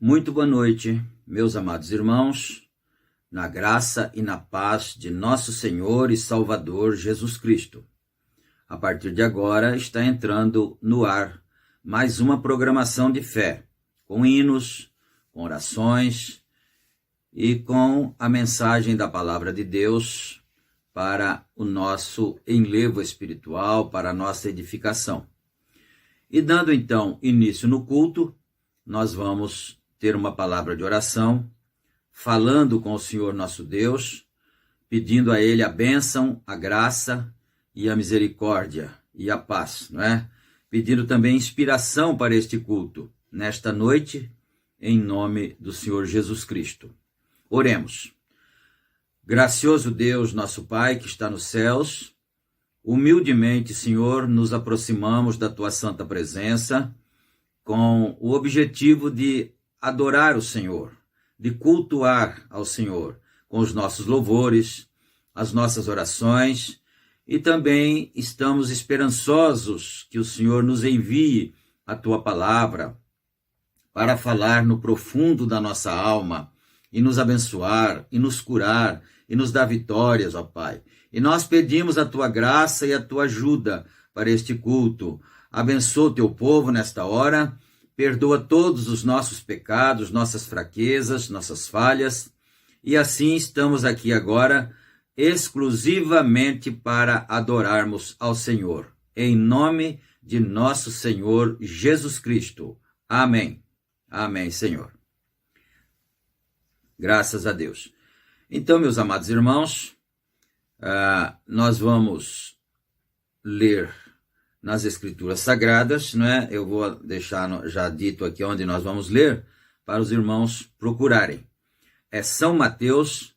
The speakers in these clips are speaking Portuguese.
Muito boa noite, meus amados irmãos, na graça e na paz de nosso Senhor e Salvador Jesus Cristo. A partir de agora está entrando no ar mais uma programação de fé, com hinos, com orações e com a mensagem da Palavra de Deus para o nosso enlevo espiritual, para a nossa edificação. E dando então início no culto, nós vamos ter uma palavra de oração, falando com o Senhor nosso Deus, pedindo a Ele a bênção, a graça e a misericórdia e a paz, não é? Pedindo também inspiração para este culto, nesta noite, em nome do Senhor Jesus Cristo. Oremos. Gracioso Deus, nosso Pai, que está nos céus, humildemente, Senhor, nos aproximamos da Tua santa presença, com o objetivo de adorar o Senhor, de cultuar ao Senhor, com os nossos louvores, as nossas orações, e também estamos esperançosos que o Senhor nos envie a Tua palavra para falar no profundo da nossa alma e nos abençoar, e nos curar, e nos dar vitórias, ó Pai. E nós pedimos a Tua graça e a Tua ajuda para este culto. Abençoa o Teu povo nesta hora, perdoa todos os nossos pecados, nossas fraquezas, nossas falhas, e assim estamos aqui agora exclusivamente para adorarmos ao Senhor, em nome de nosso Senhor Jesus Cristo. Amém. Amém, Senhor. Graças a Deus. Então, meus amados irmãos, nós vamos ler nas Escrituras Sagradas, não é? Eu vou deixar já dito aqui onde nós vamos ler, para os irmãos procurarem. É São Mateus,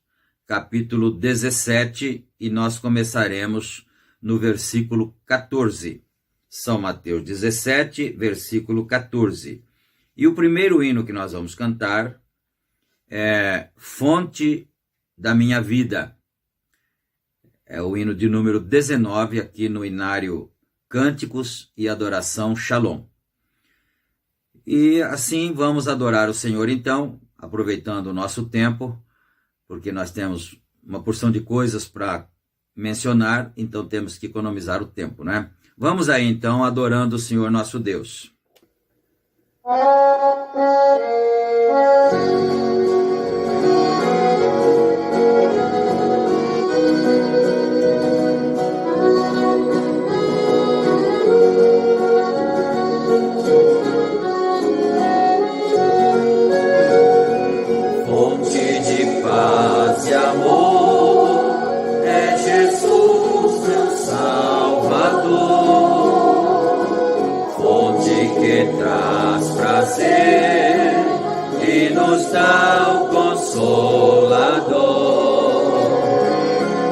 capítulo 17, e nós começaremos no versículo 14. São Mateus 17, versículo 14. E o primeiro hino que nós vamos cantar é Fonte da Minha Vida. É o hino de número 19, aqui no Inário Cânticos e Adoração Shalom. E assim vamos adorar o Senhor, então, aproveitando o nosso tempo, porque nós temos uma porção de coisas para mencionar, então temos que economizar o tempo, né? Vamos aí, então, adorando o Senhor nosso Deus. E nos dá o Consolador,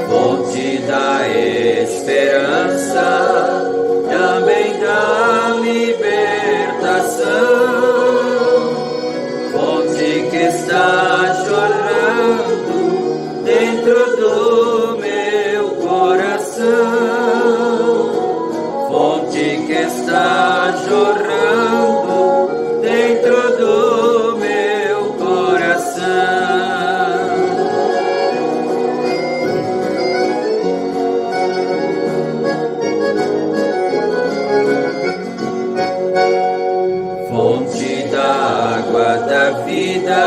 fonte da esperança, também da libertação, fonte que está jorrando dentro do meu coração, fonte que está jorrando dentro do meu coração. Fonte da água da vida,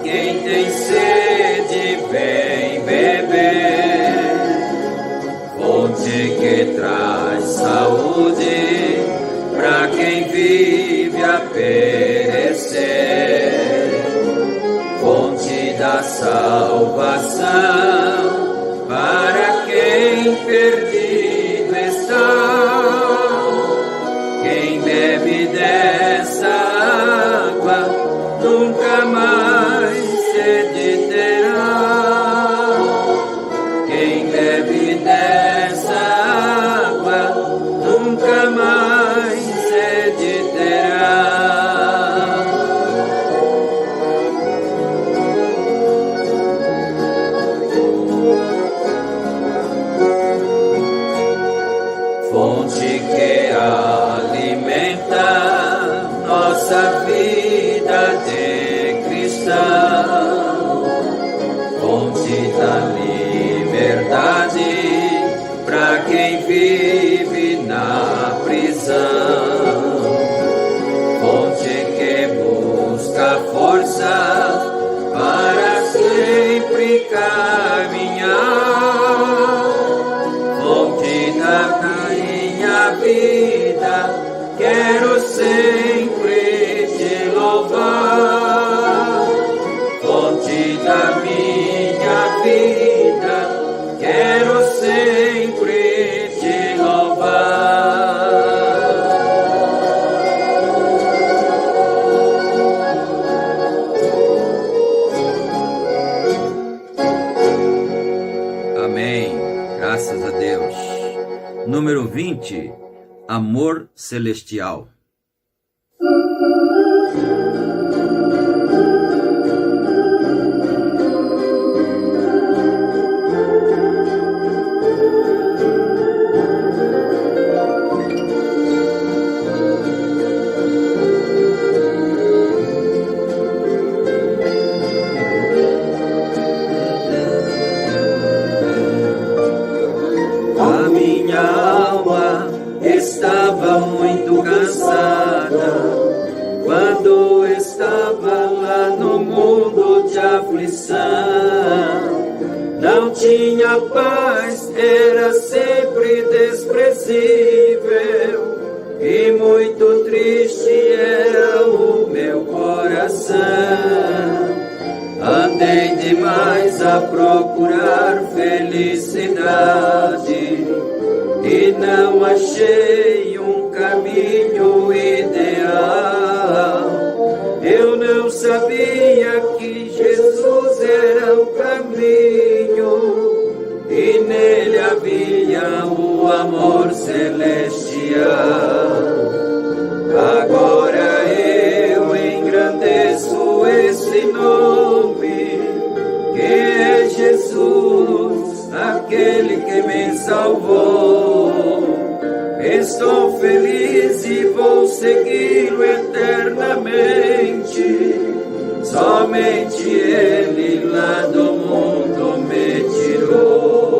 quem tem sede vem beber. Fonte que traz saúde para quem vive a perecer, fonte da salvação para quem perdido está. Quem bebe dessa água nunca mais sede terá. Quem bebe dessa água nunca mais sede terá. Fonte que alimenta nossa vida de cristão, fonte da liberdade para quem vive na prisão, fonte que busca força para sempre caminhar, fonte da minha vida, quero sempre te louvar, fonte da minha vida, quero sempre te louvar. Amém. Graças a Deus. Número 20. Amor Celestial. A minha alma estava muito cansada quando estava lá no mundo de aflição. Não tinha paz, era sempre desprezível e muito triste era o meu coração. Andei demais a procurar felicidade e não achei um caminho ideal. Eu não sabia que Jesus era o caminho, e nele havia o amor celestial. Agora eu engrandeço esse nome, que é Jesus, aquele que me salvou. Estou feliz e vou segui-lo eternamente. Somente Ele lá do mundo me tirou.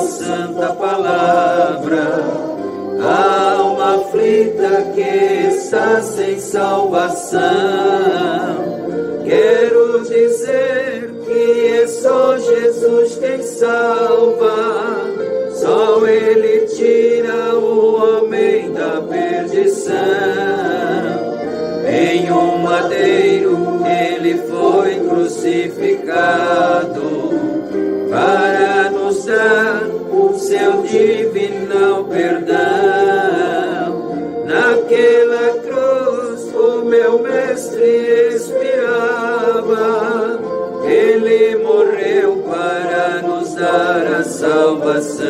Santa palavra, a alma aflita que está sem salvação. Quero dizer que é só Jesus quem salva, só Ele tira o homem da perdição. Em um madeiro Ele foi crucificado para nos dar o seu divino perdão. Naquela cruz o meu mestre expirava, Ele morreu para nos dar a salvação.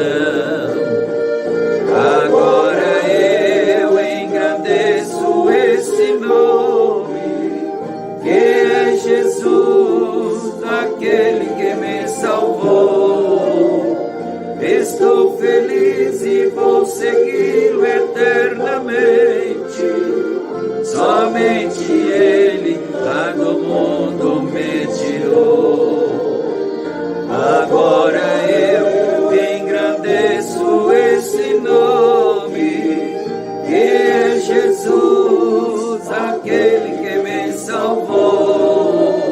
Agora eu engrandeço esse nome, que é Jesus, aquele que me salvou. Estou feliz e vou segui-lo eternamente. Somente Ele lá do mundo me tirou. Agora eu engrandeço esse nome, que é Jesus, aquele que me salvou.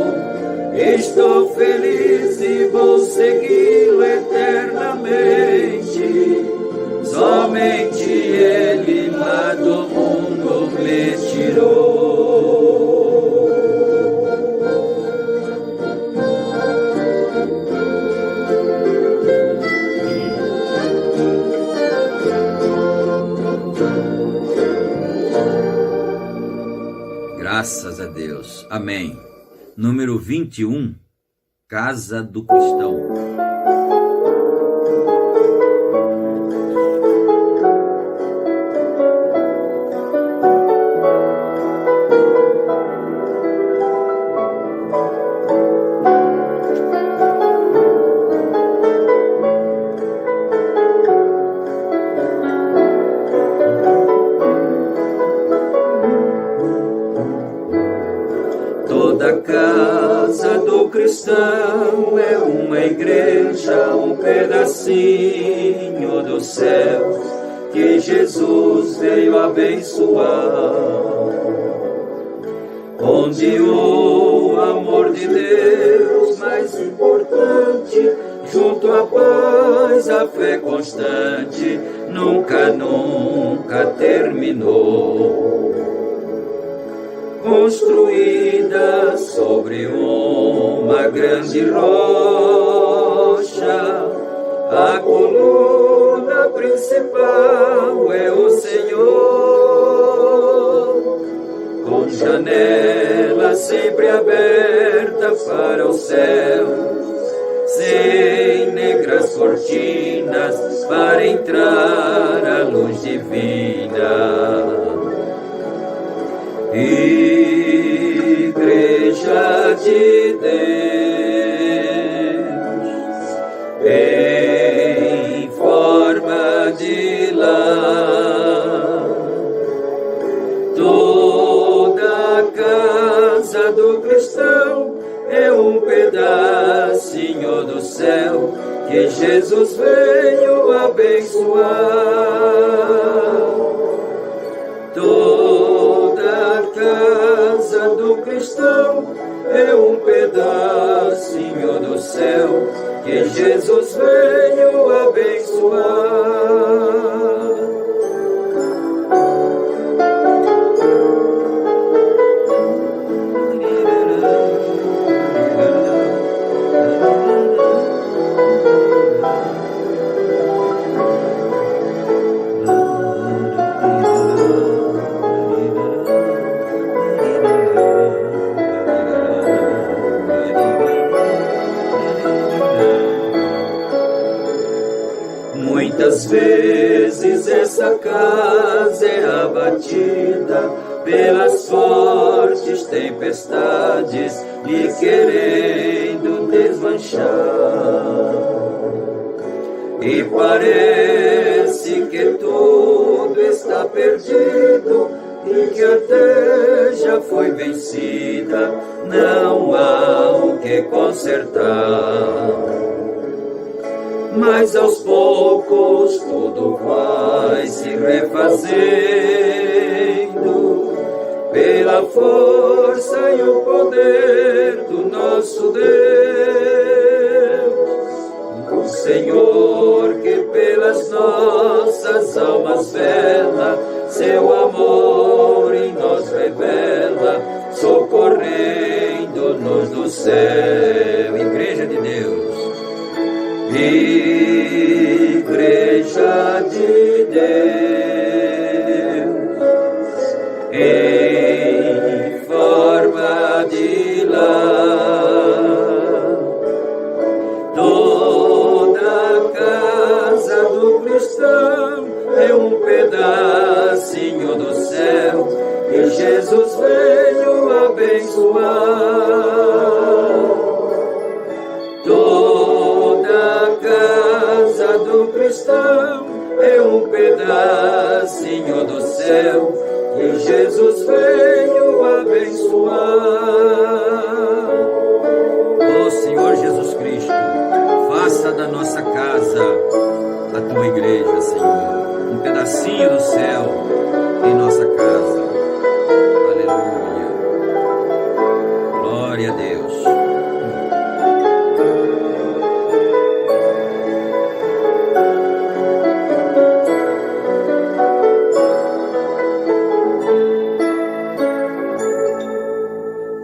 Estou feliz e vou segui-lo eternamente. Somente Ele lá do mundo me tirou. Graças a Deus. Amém. Número 21, Casa do Cristão. Toda casa do cristão é uma igreja, um pedacinho do céu que Jesus veio abençoar, onde o amor de Deus mais importante, junto à paz, a fé constante, nunca terminou. Construída sobre uma grande rocha, a coluna principal é o Senhor, com janela sempre aberta para o céu, sem negras cortinas para entrar a luz divina. Igreja de Deus, em forma de lar, toda casa do cristão é um pedacinho do céu que Jesus veio abençoar. Toda a casa do cristão é um pedacinho do céu que Jesus veio abençoar. Muitas vezes essa casa é abatida pelas fortes tempestades lhe querendo desmanchar. E parece que tudo está perdido e que até já foi vencida, não há o que consertar. Mas aos poucos tudo vai se refazendo pela força e o poder do nosso Deus. O Senhor que pelas nossas almas vela, seu amor em nós revela, socorrendo-nos do céu. Igreja de Deus. Igreja de Deus, em forma de lar, toda a casa do cristão é um pedacinho do céu que Jesus veio abençoar. Do cristão é um pedacinho do céu que Jesus veio abençoar. Ó Senhor Jesus Cristo, faça da nossa casa a tua igreja, Senhor, um pedacinho do céu em nossa casa. Aleluia. Glória a Deus.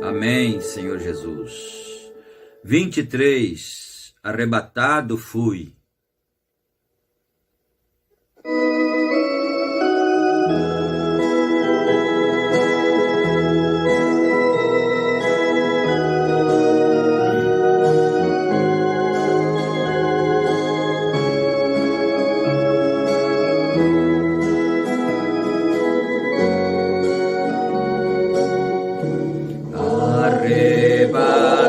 Amém, Senhor Jesus. 23. Arrebatado fui.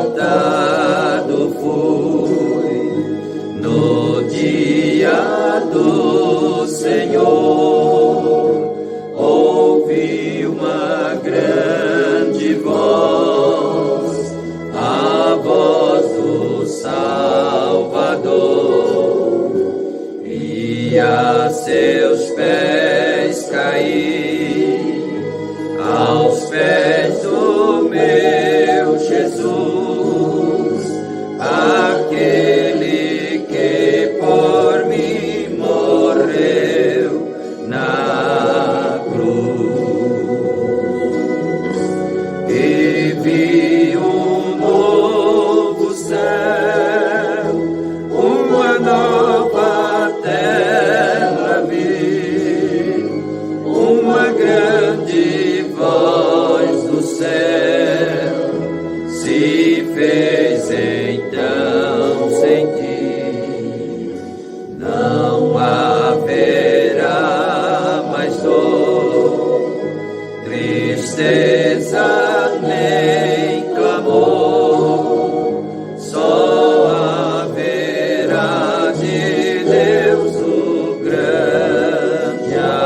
Arrebatado fui no dia do Senhor, ouvi uma grande voz, a voz do Salvador, e a seus pés caí, aos pés do meu Jesus, aquele que por mim morreu na cruz. E vi um novo céu, uma nova terra vi, uma grande voz do céu se fez então sentir. Não haverá mais dor, tristeza nem clamor, só haverá de Deus o grande amor.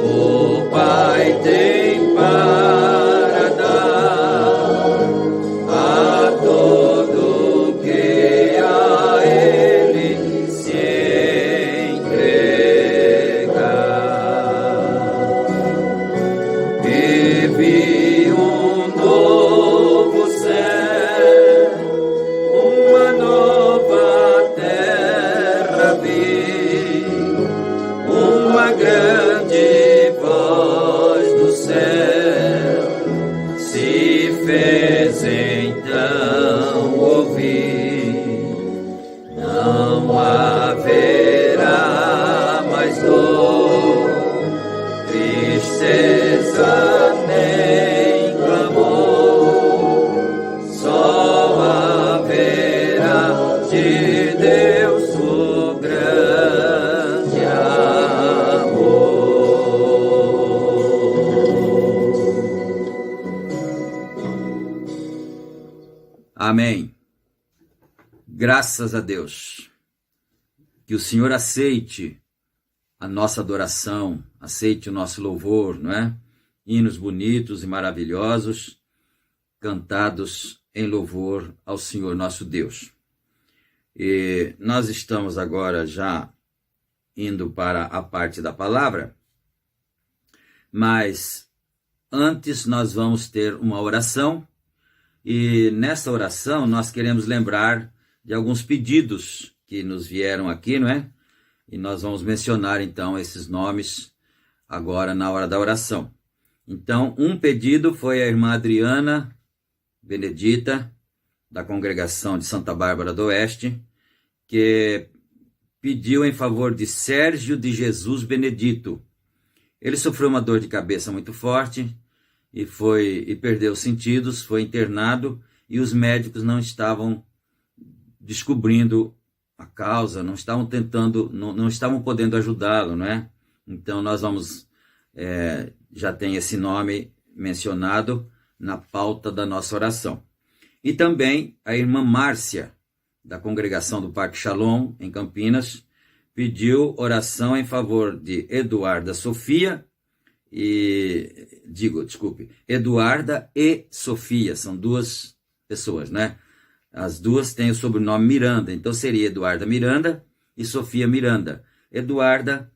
o Pai tem para dar a todo que a Ele se entregar. E vi um novo céu, uma nova terra vi, uma grande voz do céu se fez então ouvir. Não haverá mais dor, tristeza nem clamor, só haverá de Deus o grande amor. Amém. Graças a Deus. Que o Senhor aceite a nossa adoração, aceite o nosso louvor, não é? Hinos bonitos e maravilhosos, cantados em louvor ao Senhor nosso Deus. E nós estamos agora já indo para a parte da palavra, mas antes nós vamos ter uma oração, e nessa oração nós queremos lembrar de alguns pedidos que nos vieram aqui, não é? E nós vamos mencionar então esses nomes agora na hora da oração. Então, um pedido foi a irmã Adriana Benedita, da congregação de Santa Bárbara do Oeste, que pediu em favor de Sérgio de Jesus Benedito. Ele sofreu uma dor de cabeça muito forte e perdeu os sentidos, foi internado, e os médicos não estavam descobrindo a causa, não estavam podendo ajudá-lo, não é? Então nós vamos, já tem esse nome mencionado na pauta da nossa oração. E também a irmã Márcia, da congregação do Parque Shalom, em Campinas, pediu oração em favor de Eduarda Sofia Eduarda e Sofia, são duas pessoas, né? As duas têm o sobrenome Miranda, então seria Eduarda Miranda e Sofia Miranda. Eduarda,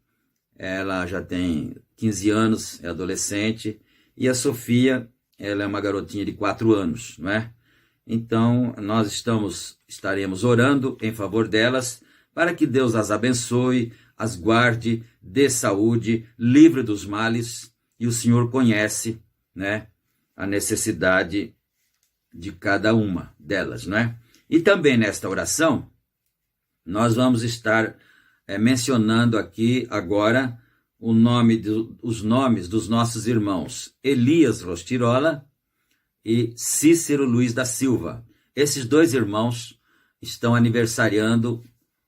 ela já tem 15 anos, é adolescente, e a Sofia, ela é uma garotinha de 4 anos, não é? Então, nós estaremos orando em favor delas, para que Deus as abençoe, as guarde, dê saúde, livre dos males, e o Senhor conhece, né, a necessidade de cada uma delas, não é? E também nesta oração, nós vamos estar mencionando aqui agora os nomes dos nossos irmãos Elias Rostirola e Cícero Luiz da Silva. Esses dois irmãos estão aniversariando,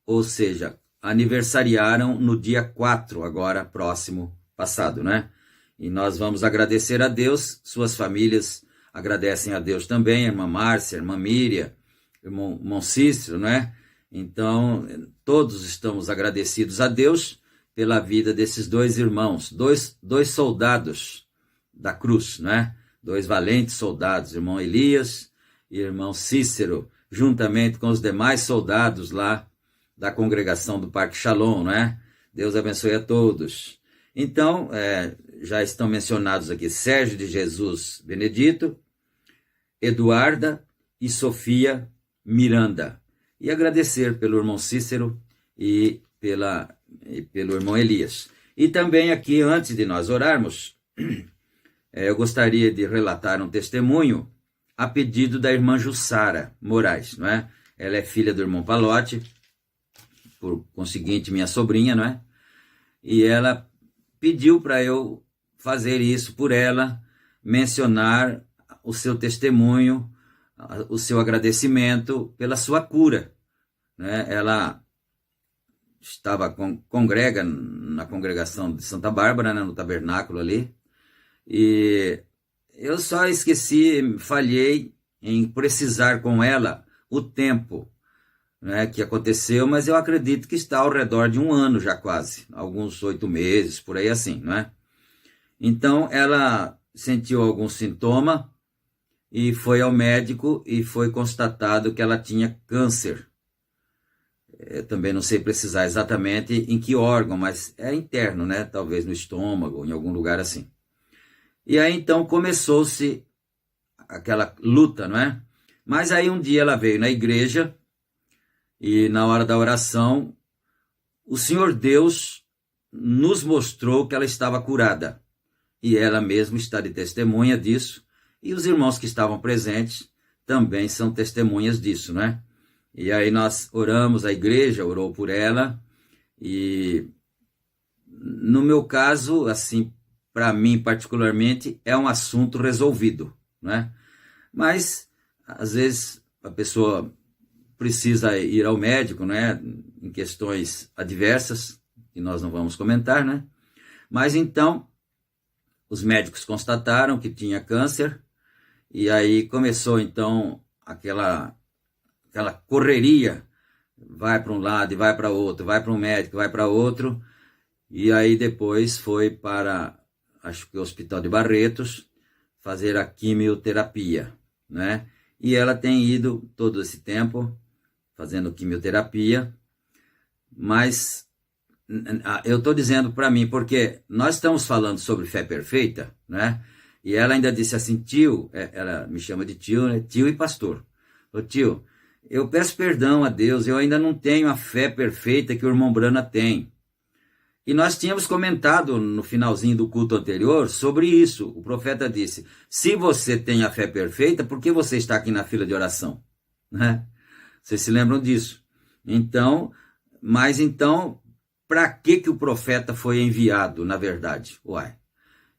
ou seja, aniversariaram no dia 4, agora próximo, passado, né? E nós vamos agradecer a Deus, suas famílias agradecem a Deus também, a irmã Márcia, a irmã Miriam, o irmão Cícero, né? Então, todos estamos agradecidos a Deus pela vida desses dois irmãos, dois soldados da cruz, né? 2 valentes soldados, irmão Elias e irmão Cícero, juntamente com os demais soldados lá da congregação do Parque Shalom, né? Deus abençoe a todos. Então, já estão mencionados aqui Sérgio de Jesus Benedito, Eduarda e Sofia Miranda. E agradecer pelo irmão Cícero e pelo irmão Elias. E também aqui, antes de nós orarmos, eu gostaria de relatar um testemunho a pedido da irmã Jussara Moraes, não é? Ela é filha do irmão Palote, por conseguinte, minha sobrinha, não é? E ela pediu para eu fazer isso por ela, mencionar o seu testemunho, o seu agradecimento pela sua cura, né? Ela congrega na congregação de Santa Bárbara, né, no tabernáculo ali, e eu só falhei em precisar com ela o tempo né, que aconteceu, mas eu acredito que está ao redor de 1 ano já quase, alguns 8 meses, por aí assim, né? Então ela sentiu algum sintoma e foi ao médico e foi constatado que ela tinha câncer. Eu também não sei precisar exatamente em que órgão, mas é interno, né? Talvez no estômago, em algum lugar assim. E aí então começou-se aquela luta, não é? Mas aí um dia ela veio na igreja e na hora da oração, o Senhor Deus nos mostrou que ela estava curada. E ela mesma está de testemunha disso. E os irmãos que estavam presentes também são testemunhas disso, né? E aí nós oramos, a igreja orou por ela. E no meu caso, assim, para mim particularmente, é um assunto resolvido, né? Mas, às vezes, a pessoa precisa ir ao médico, né? Em questões adversas, que nós não vamos comentar, né? Mas então, os médicos constataram que tinha câncer, e aí começou então aquela correria, vai para um lado e vai para outro, vai para um médico, vai para outro, e aí depois foi para, acho que o Hospital de Barretos, fazer a quimioterapia, né? E ela tem ido todo esse tempo fazendo quimioterapia, mas eu estou dizendo para mim, porque nós estamos falando sobre fé perfeita, né? E ela ainda disse assim, tio, ela me chama de tio, né? Tio e pastor. Ô tio, eu peço perdão a Deus, eu ainda não tenho a fé perfeita que o irmão Brana tem. E nós tínhamos comentado no finalzinho do culto anterior sobre isso. O profeta disse, se você tem a fé perfeita, por que você está aqui na fila de oração? Né? Vocês se lembram disso? Então, mas então, para que o profeta foi enviado, na verdade? Uai.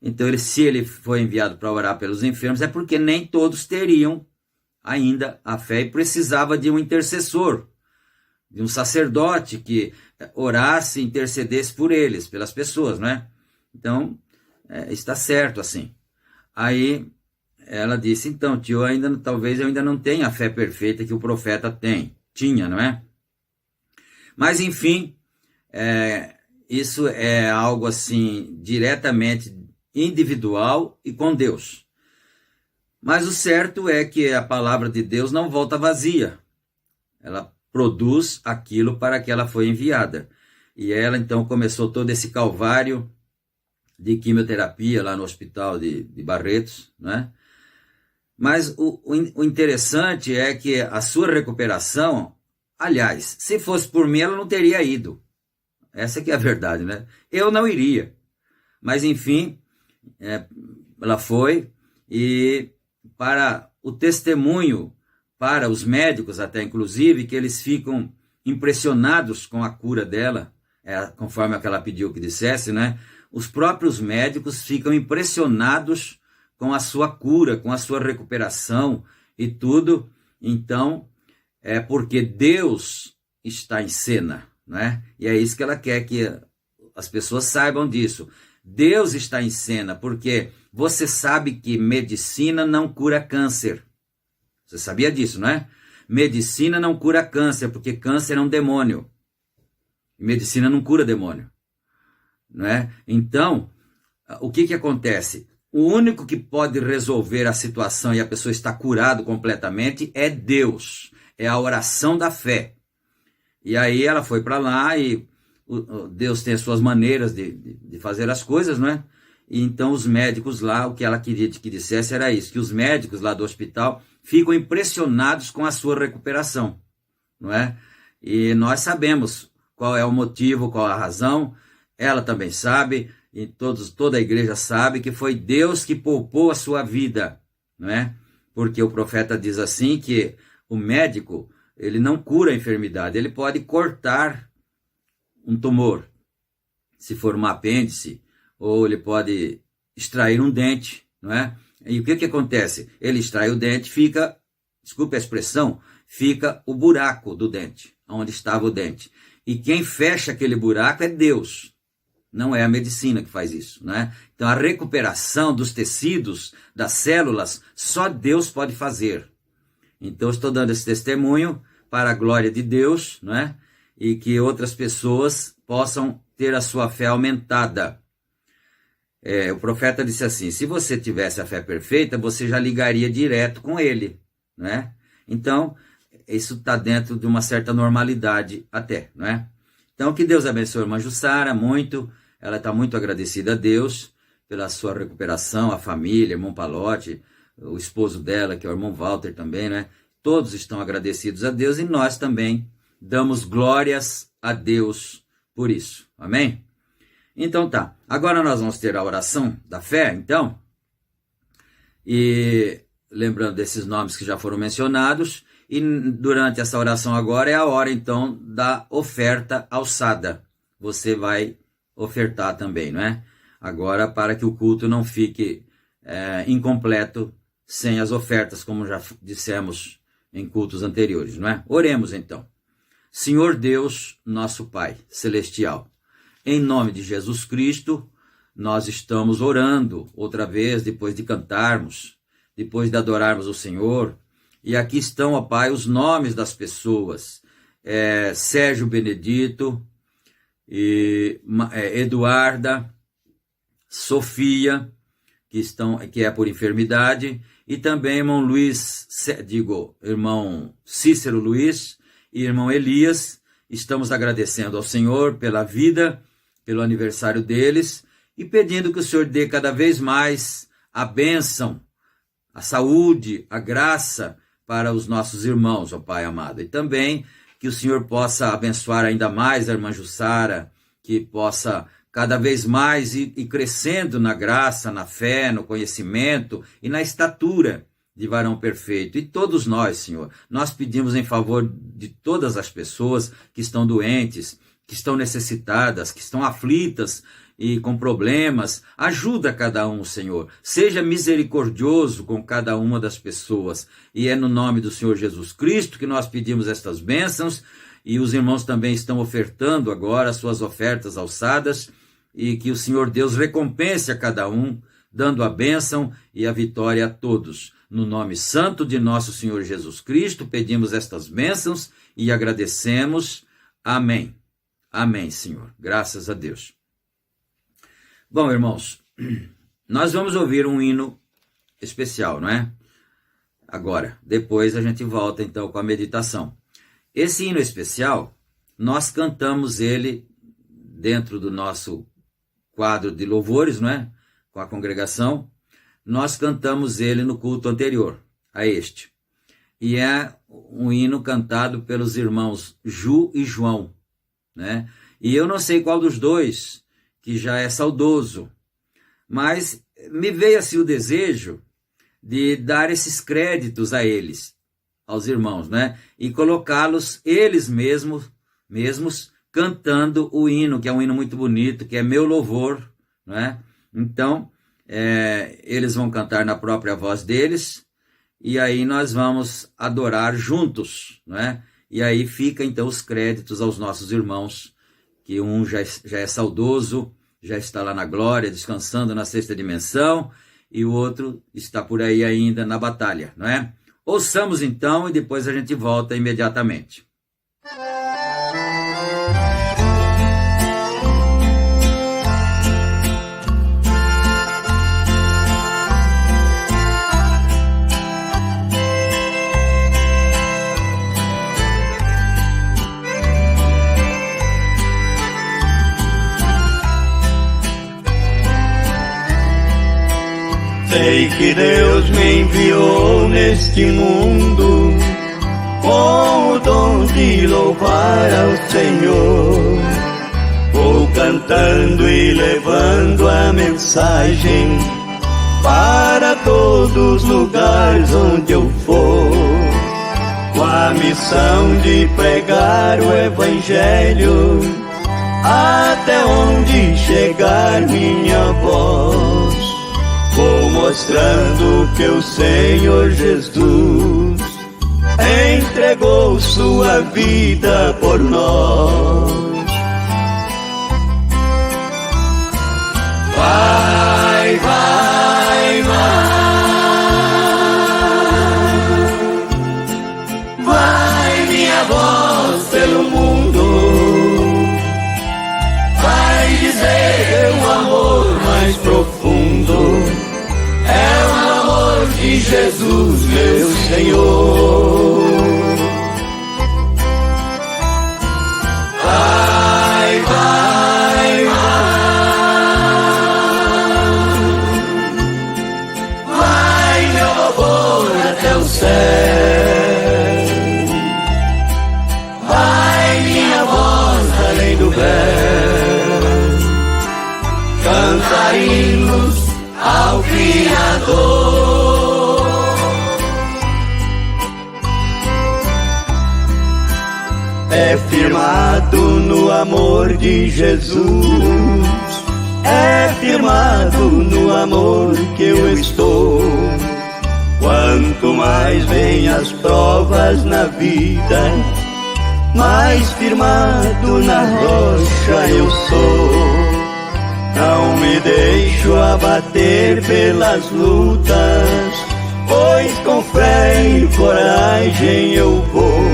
Então, se ele foi enviado para orar pelos enfermos, é porque nem todos teriam ainda a fé e precisava de um intercessor, de um sacerdote que orasse, intercedesse por eles, pelas pessoas, né? Então, está certo assim. Aí ela disse, então, tio, talvez eu ainda não tenha a fé perfeita que o profeta tinha, não é? Mas, enfim, isso é algo assim, diretamente individual e com Deus. Mas o certo é que a palavra de Deus não volta vazia. Ela produz aquilo para que ela foi enviada. E ela então começou todo esse calvário de quimioterapia lá no hospital de Barretos, né? Mas o interessante é que a sua recuperação, aliás, se fosse por mim, ela não teria ido. Essa que é a verdade, né? Eu não iria. Mas, enfim, ela foi, e para o testemunho, para os médicos até inclusive, que eles ficam impressionados com a cura dela, conforme ela pediu que dissesse, né? Os próprios médicos ficam impressionados com a sua cura, com a sua recuperação e tudo. Então, é porque Deus está em cena, né? E é isso que ela quer que as pessoas saibam disso. Deus está em cena, porque você sabe que medicina não cura câncer. Você sabia disso, não é? Medicina não cura câncer, porque câncer é um demônio. Medicina não cura demônio, não é? Então, o que acontece? O único que pode resolver a situação e a pessoa está curado completamente é Deus. É a oração da fé. E aí ela foi para lá e Deus tem as suas maneiras de fazer as coisas, não é? E então os médicos lá, o que ela queria que dissesse era isso, que os médicos lá do hospital ficam impressionados com a sua recuperação, não é? E nós sabemos qual é o motivo, qual a razão, ela também sabe, e toda a igreja sabe que foi Deus que poupou a sua vida, não é? Porque o profeta diz assim que o médico, ele não cura a enfermidade, ele pode cortar um tumor, se for um apêndice, ou ele pode extrair um dente, não é? E o que acontece? Ele extrai o dente, fica, desculpe a expressão, fica o buraco do dente, onde estava o dente. E quem fecha aquele buraco é Deus, não é a medicina que faz isso, né? Então a recuperação dos tecidos, das células, só Deus pode fazer. Então estou dando esse testemunho para a glória de Deus, não é? E que outras pessoas possam ter a sua fé aumentada. O profeta disse assim: se você tivesse a fé perfeita, você já ligaria direto com ele, não é? Então, isso está dentro de uma certa normalidade até, não é? Então, que Deus abençoe a irmã Jussara muito. Ela está muito agradecida a Deus pela sua recuperação, a família, irmão Palote, o esposo dela, que é o irmão Walter também, né? Todos estão agradecidos a Deus e nós também damos glórias a Deus por isso. Amém? Então tá. Agora nós vamos ter a oração da fé, então. E lembrando desses nomes que já foram mencionados. E durante essa oração agora é a hora, então, da oferta alçada. Você vai ofertar também, não é? Agora, para que o culto não fique incompleto sem as ofertas, como já dissemos em cultos anteriores, não é? Oremos, então. Senhor Deus, nosso Pai celestial, em nome de Jesus Cristo, nós estamos orando outra vez, depois de cantarmos, depois de adorarmos o Senhor. E aqui estão, ó Pai, os nomes das pessoas. Sérgio Benedito, Eduarda, Sofia, que é por enfermidade, e também irmão irmão Cícero Luiz e irmão Elias. Estamos agradecendo ao Senhor pela vida, pelo aniversário deles, e pedindo que o Senhor dê cada vez mais a bênção, a saúde, a graça para os nossos irmãos, ó Pai amado. E também que o Senhor possa abençoar ainda mais a irmã Jussara, que possa cada vez mais ir crescendo na graça, na fé, no conhecimento e na estatura de varão perfeito. E todos nós, Senhor, nós pedimos em favor de todas as pessoas que estão doentes, que estão necessitadas, que estão aflitas e com problemas. Ajuda cada um, Senhor. Seja misericordioso com cada uma das pessoas. E é no nome do Senhor Jesus Cristo que nós pedimos estas bênçãos. E os irmãos também estão ofertando agora as suas ofertas alçadas. E que o Senhor Deus recompense a cada um, dando a bênção e a vitória a todos. No nome santo de nosso Senhor Jesus Cristo, pedimos estas bênçãos e agradecemos. Amém. Amém, Senhor. Graças a Deus. Bom, irmãos, nós vamos ouvir um hino especial, não é? Agora, depois a gente volta então com a meditação. Esse hino especial, nós cantamos ele dentro do nosso quadro de louvores, não é? Com a congregação. Nós cantamos ele no culto anterior a este. E é um hino cantado pelos irmãos Ju e João, né? E eu não sei qual dos dois que já é saudoso, mas me veio assim o desejo de dar esses créditos a eles, aos irmãos, né? E colocá-los eles mesmos cantando o hino, que é um hino muito bonito, que é Meu Louvor, né? Então, eles vão cantar na própria voz deles, e aí nós vamos adorar juntos, né? E aí fica então os créditos aos nossos irmãos, que um já é saudoso, já está lá na glória, descansando na sexta dimensão, e o outro está por aí ainda na batalha, não é? Ouçamos então e depois a gente volta imediatamente. Sei que Deus me enviou neste mundo com o dom de louvar ao Senhor. Vou cantando e levando a mensagem para todos os lugares onde eu for, com a missão de pregar o Evangelho até onde chegar minha voz. Vou mostrando que o Senhor Jesus entregou sua vida por nós. Vai, vai, vai, vai minha Jesus, meu Senhor. Vai, vai, vai, vai, meu louvor até o céu. Vai, minha voz além do véu, cantar hinos ao Criador. É firmado no amor de Jesus, é firmado no amor que eu estou. Quanto mais vem as provas na vida, mais firmado na rocha eu sou. Não me deixo abater pelas lutas, pois com fé e coragem eu vou.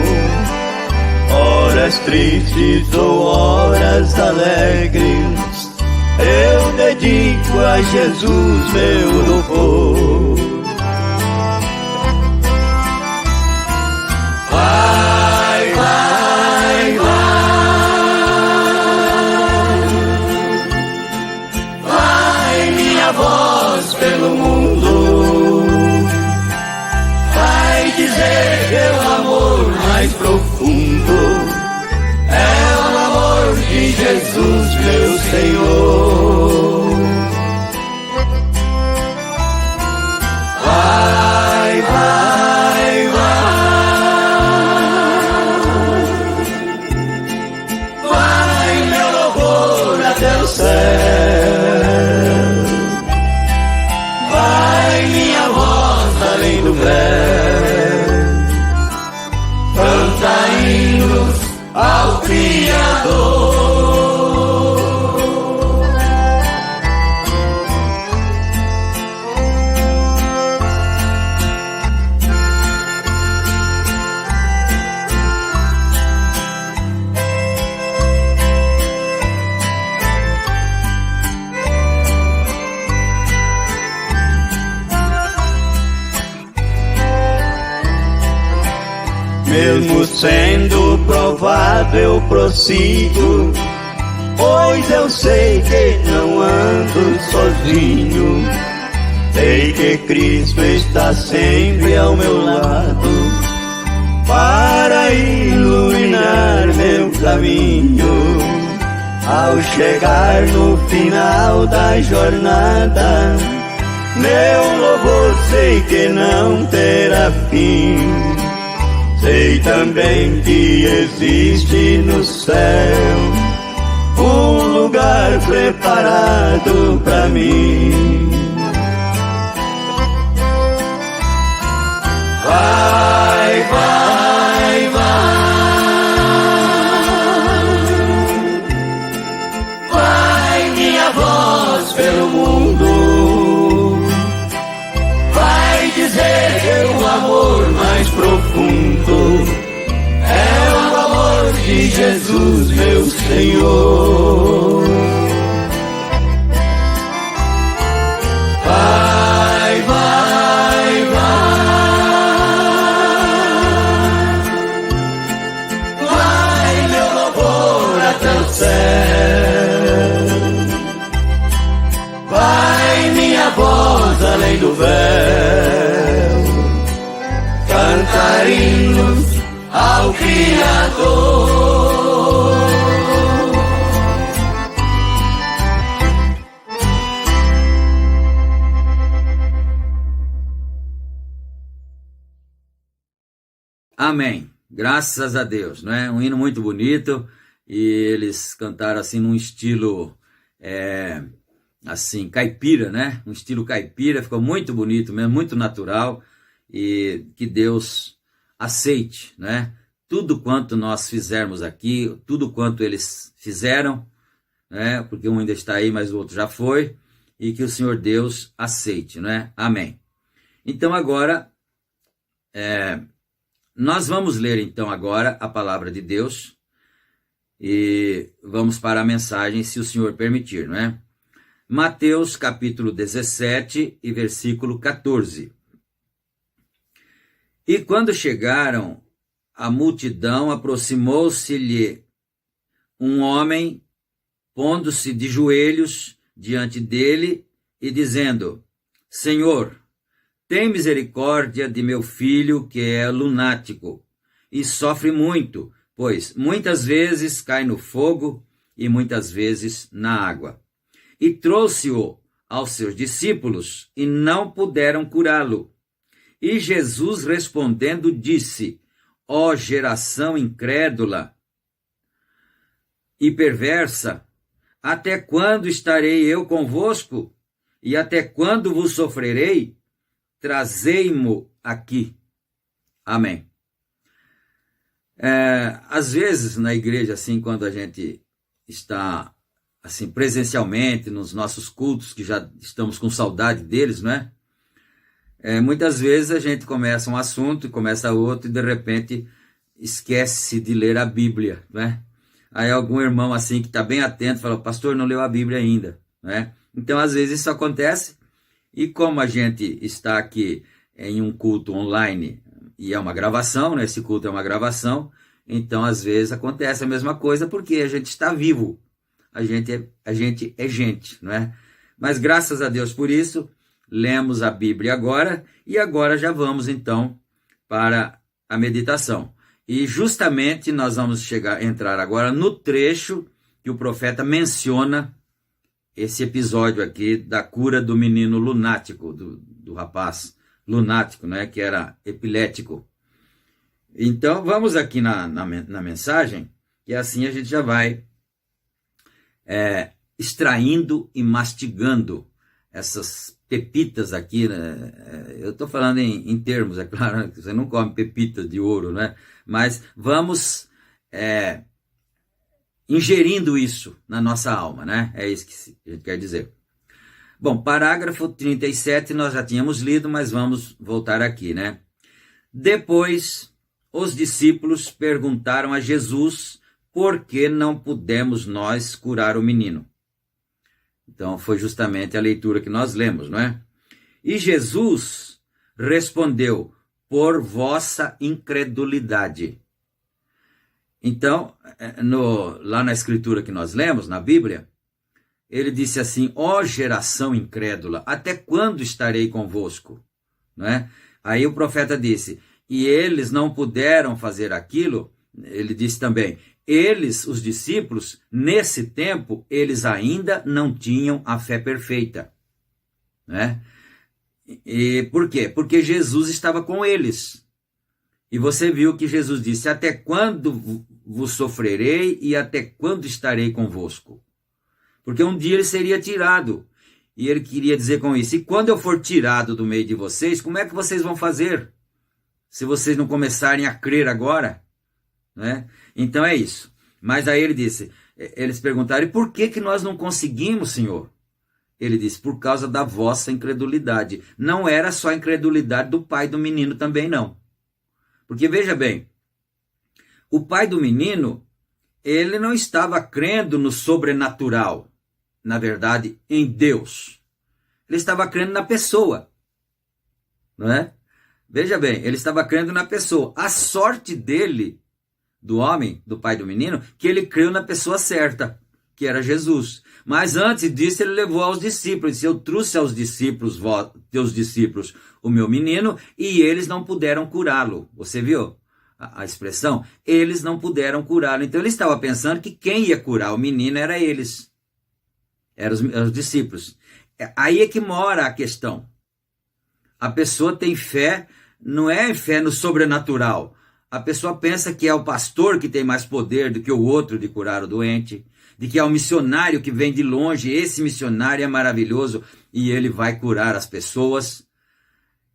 Horas tristes ou horas alegres, eu dedico a Jesus meu louvor. Vai, vai, vai, minha voz pelo mundo, vai dizer meu amor mais profundo, é o amor de Jesus meu Senhor. Vai, vai, vai, meu louvor até o céu. Vai, minha voz além do véu, canta hinos ao Criador. Mesmo sendo provado eu prossigo, pois eu sei que não ando sozinho. Sei que Cristo está sempre ao meu lado, para iluminar meu caminho. Ao chegar no final da jornada, meu louvor sei que não terá fim. Sei também que existe no céu um lugar preparado pra mim. Vai, vai, vai, vai, minha voz pelo mundo, vai dizer o amor mais profundo, é o amor de Jesus meu Senhor. Vai, vai, vai, vai, meu louvor até o céu. Vai, minha voz além do véu, cantar hinos ao Criador. Amém. Graças a Deus, não é? Um hino muito bonito, e eles cantaram assim num estilo assim, caipira, né? Um estilo caipira, ficou muito bonito mesmo, muito natural, e que Deus aceite, né? Tudo quanto nós fizermos aqui, tudo quanto eles fizeram, né? Porque um ainda está aí, mas o outro já foi, e que o Senhor Deus aceite, né? Amém. Então agora, nós vamos ler então agora a palavra de Deus, e vamos para a mensagem, se o Senhor permitir, não é? Mateus capítulo 17 e versículo 14. E quando chegaram, a multidão aproximou-se-lhe um homem, pondo-se de joelhos diante dele e dizendo: Senhor, tem misericórdia de meu filho, que é lunático, e sofre muito, pois muitas vezes cai no fogo e muitas vezes na água. E trouxe-o aos seus discípulos, e não puderam curá-lo. E Jesus respondendo disse: Ó geração incrédula e perversa, até quando estarei eu convosco? E até quando vos sofrerei? Trazei-mo aqui. Amém. Às vezes na igreja, assim, quando a gente está assim presencialmente nos nossos cultos, que já estamos com saudade deles, não é? Muitas vezes a gente começa um assunto e começa outro e de repente esquece de ler a Bíblia, não é? Aí algum irmão assim que está bem atento fala: pastor, não leu a Bíblia ainda, não é? Então às vezes isso acontece, e como a gente está aqui em um culto online e é uma gravação, né? Esse culto é uma gravação, então às vezes acontece a mesma coisa porque a gente está vivo, a gente é gente, não é? Mas graças a Deus por isso, lemos a Bíblia agora, e agora já vamos então para a meditação. E justamente nós vamos entrar agora no trecho que o profeta menciona esse episódio aqui da cura do menino lunático, do rapaz lunático, né, que era epilético. Então vamos aqui na mensagem, que assim a gente já vai extraindo e mastigando essas pepitas aqui, né? Eu estou falando em termos, é claro, você não come pepitas de ouro, né? Mas vamos ingerindo isso na nossa alma, né? É isso que a gente quer dizer. Bom, parágrafo 37 nós já tínhamos lido, mas vamos voltar aqui, né? Depois, os discípulos perguntaram a Jesus: por que não pudemos nós curar o menino? Então, foi justamente a leitura que nós lemos, não é? E Jesus respondeu: por vossa incredulidade. Então, lá na escritura que nós lemos, na Bíblia, ele disse assim: ó geração incrédula, até quando estarei convosco? Não é? Aí o profeta disse: e eles não puderam fazer aquilo. Ele disse também: eles, os discípulos, nesse tempo, eles ainda não tinham a fé perfeita. Né? E por quê? Porque Jesus estava com eles. E você viu que Jesus disse: até quando vos sofrerei e até quando estarei convosco? Porque um dia ele seria tirado. E ele queria dizer com isso: e quando eu for tirado do meio de vocês, como é que vocês vão fazer? Se vocês não começarem a crer agora? Né? Então é isso. Mas aí ele disse, eles perguntaram: e por que nós não conseguimos, Senhor? Ele disse: por causa da vossa incredulidade. Não era só a incredulidade do pai do menino também, não. Porque veja bem, o pai do menino, ele não estava crendo no sobrenatural, na verdade, em Deus. Ele estava crendo na pessoa, não é? Veja bem, ele estava crendo na pessoa. A sorte dele, do homem, do pai do menino, que ele creu na pessoa certa, que era Jesus. Mas antes disso ele levou aos discípulos, disse: eu trouxe aos discípulos, teus discípulos, o meu menino, e eles não puderam curá-lo. Você viu a expressão? Eles não puderam curá-lo. Então ele estava pensando que quem ia curar o menino era eles. Eram os discípulos. Aí é que mora a questão. A pessoa tem fé, não é fé no sobrenatural. A pessoa pensa que é o pastor que tem mais poder do que o outro de curar o doente, de que é o missionário que vem de longe, esse missionário é maravilhoso e ele vai curar as pessoas.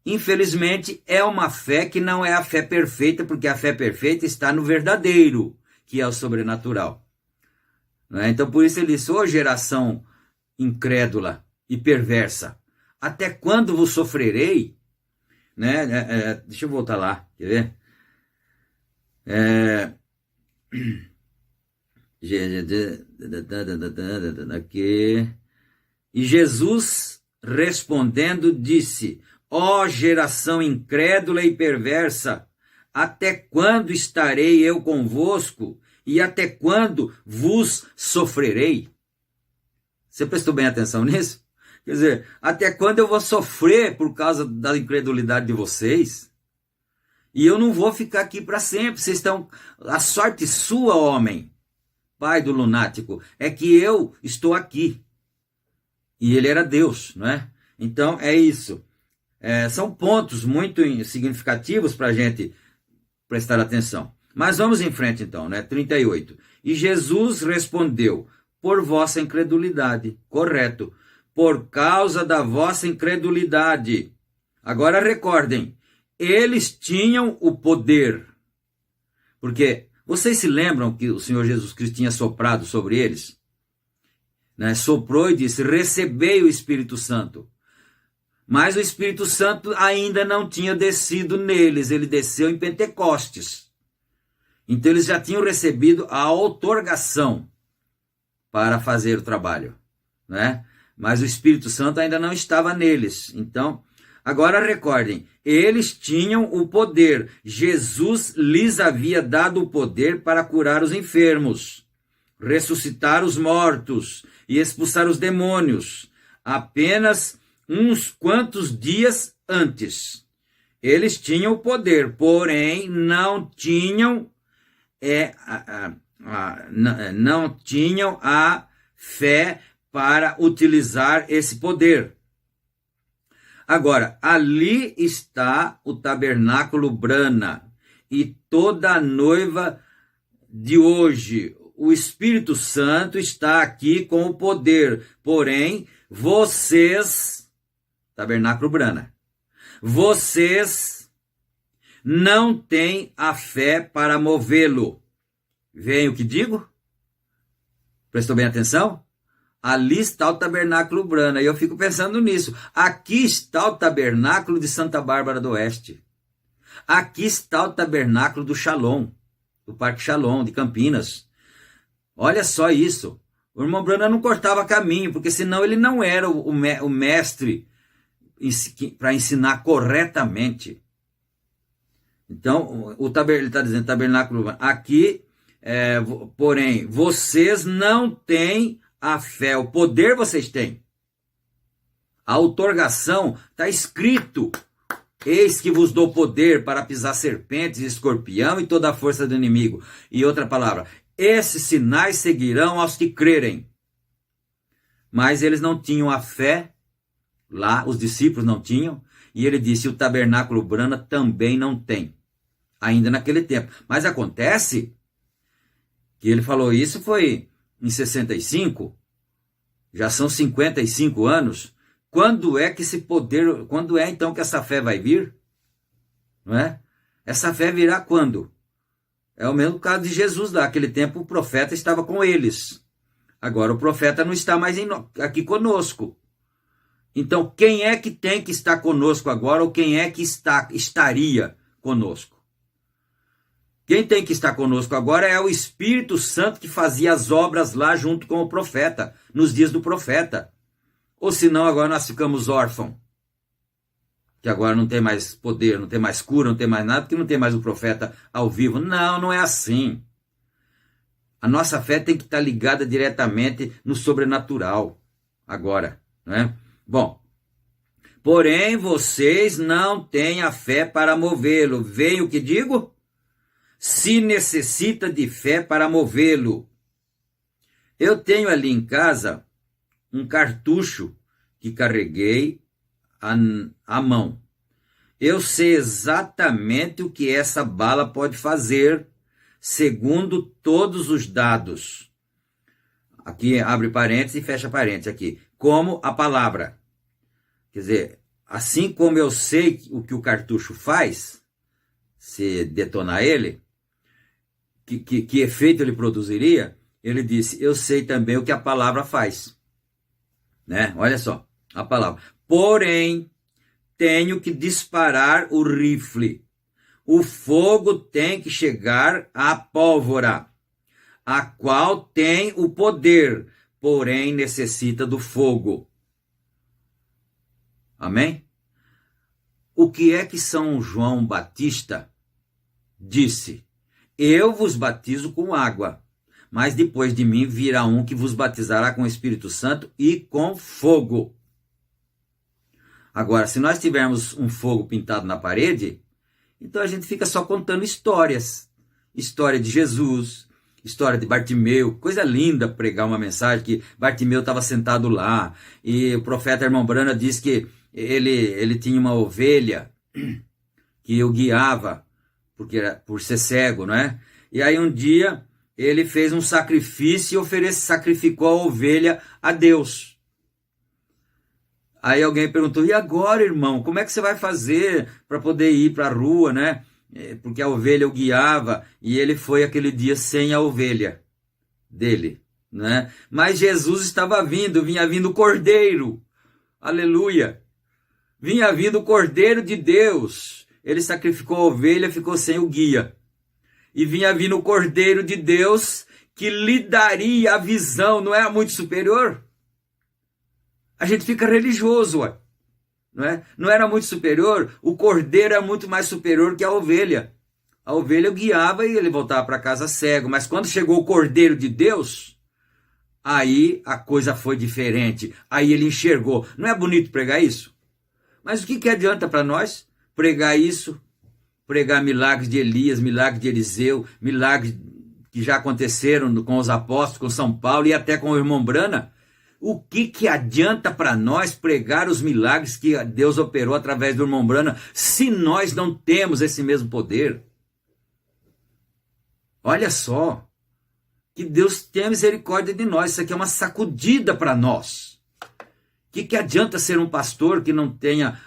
Infelizmente, é uma fé que não é a fé perfeita, porque a fé perfeita está no verdadeiro, que é o sobrenatural. Não é? Então, por isso ele disse: ô geração incrédula e perversa, até quando vos sofrerei? Né? Deixa eu voltar lá, quer ver? Aqui. E Jesus respondendo disse: Ó geração incrédula e perversa, até quando estarei eu convosco? E até quando vos sofrerei? Você prestou bem atenção nisso? Quer dizer, até quando eu vou sofrer por causa da incredulidade de vocês? E eu não vou ficar aqui para sempre. Vocês estão... A sorte sua, homem, pai do lunático, é que eu estou aqui. E ele era Deus, não é? Então, é isso. São pontos muito significativos para a gente prestar atenção. Mas vamos em frente então, né? 38. E Jesus respondeu, por vossa incredulidade. Correto. Por causa da vossa incredulidade. Agora recordem, eles tinham o poder. Porque vocês se lembram que o Senhor Jesus Cristo tinha soprado sobre eles? Né? Soprou e disse, recebei o Espírito Santo. Mas o Espírito Santo ainda não tinha descido neles, ele desceu em Pentecostes. Então eles já tinham recebido a outorgação para fazer o trabalho, né? Mas o Espírito Santo ainda não estava neles. Então, agora recordem, eles tinham o poder. Jesus lhes havia dado o poder para curar os enfermos, ressuscitar os mortos e expulsar os demônios. Apenas uns quantos dias antes. Eles tinham o poder, porém não tinham a fé para utilizar esse poder. Agora, ali está o tabernáculo Brana e toda a noiva de hoje. O Espírito Santo está aqui com o poder, porém, vocês, tabernáculo Brana, vocês não têm a fé para movê-lo. Veem o que digo? Prestou bem atenção? Ali está o tabernáculo Brana, e eu fico pensando nisso. Aqui está o tabernáculo de Santa Bárbara do Oeste. Aqui está o tabernáculo do Shalom, do Parque Shalom, de Campinas. Olha só isso. O irmão Brana não cortava caminho, porque senão ele não era o mestre para ensinar corretamente. Então, ele está dizendo tabernáculo aqui, porém, vocês não têm a fé, o poder vocês têm. A outorgação está escrito, eis que vos dou poder para pisar serpentes e escorpião e toda a força do inimigo. E outra palavra, esses sinais seguirão aos que crerem. Mas eles não tinham a fé, lá os discípulos não tinham, e ele disse, o tabernáculo Brana também não tem, ainda naquele tempo. Mas acontece que ele falou isso foi em 65, já são 55 anos, quando é que esse poder, quando é então que essa fé vai vir? Não é? Essa fé virá quando? É o mesmo caso de Jesus lá, naquele tempo o profeta estava com eles. Agora o profeta não está mais aqui conosco. Então quem é que tem que estar conosco agora, ou quem é que estaria conosco? Quem tem que estar conosco agora é o Espírito Santo que fazia as obras lá junto com o profeta, nos dias do profeta. Ou senão agora nós ficamos órfãos. Que agora não tem mais poder, não tem mais cura, não tem mais nada, porque não tem mais o profeta ao vivo. Não, não é assim. A nossa fé tem que estar ligada diretamente no sobrenatural. Agora, né? Bom, porém vocês não têm a fé para movê-lo. Veem o que digo? Se necessita de fé para movê-lo. Eu tenho ali em casa um cartucho que carreguei à mão. Eu sei exatamente o que essa bala pode fazer, segundo todos os dados. Aqui abre parênteses e fecha parênteses aqui. Como a palavra. Quer dizer, assim como eu sei o que o cartucho faz, se detonar ele, que efeito ele produziria, ele disse, eu sei também o que a palavra faz. Né? Olha só, a palavra. Porém, tenho que disparar o rifle. O fogo tem que chegar à pólvora, a qual tem o poder, porém necessita do fogo. Amém? o que é que São João Batista disse? Eu vos batizo com água, mas depois de mim virá um que vos batizará com o Espírito Santo e com fogo. Agora, se nós tivermos um fogo pintado na parede, então a gente fica só contando histórias. História de Jesus, história de Bartimeu, coisa linda pregar uma mensagem que Bartimeu estava sentado lá, e o profeta Irmão Brana diz que ele tinha uma ovelha que o guiava, porque era por ser cego, não é? E aí um dia ele fez um sacrifício e sacrificou a ovelha a Deus. Aí alguém perguntou, e agora, irmão, como é que você vai fazer para poder ir para a rua, né? Porque a ovelha o guiava, e ele foi aquele dia sem a ovelha dele, né? Mas Jesus estava vindo, vinha vindo o Cordeiro, aleluia, vinha vindo o Cordeiro de Deus, ele sacrificou a ovelha, ficou sem o guia, e vinha vindo o Cordeiro de Deus, que lhe daria a visão, não é muito superior? A gente fica religioso, ué. Não era muito superior? O cordeiro é muito mais superior que a ovelha. A ovelha o guiava e ele voltava para casa cego. Mas quando chegou o Cordeiro de Deus, aí a coisa foi diferente. Aí ele enxergou. Não é bonito pregar isso? Mas o que adianta para nós pregar isso? Pregar milagres de Elias, milagres de Eliseu, milagres que já aconteceram com os apóstolos, com São Paulo e até com o irmão Brana? O que adianta para nós pregar os milagres que Deus operou através do irmão Brana, se nós não temos esse mesmo poder? Olha só, que Deus tenha misericórdia de nós, isso aqui é uma sacudida para nós. O que adianta ser um pastor que não tenha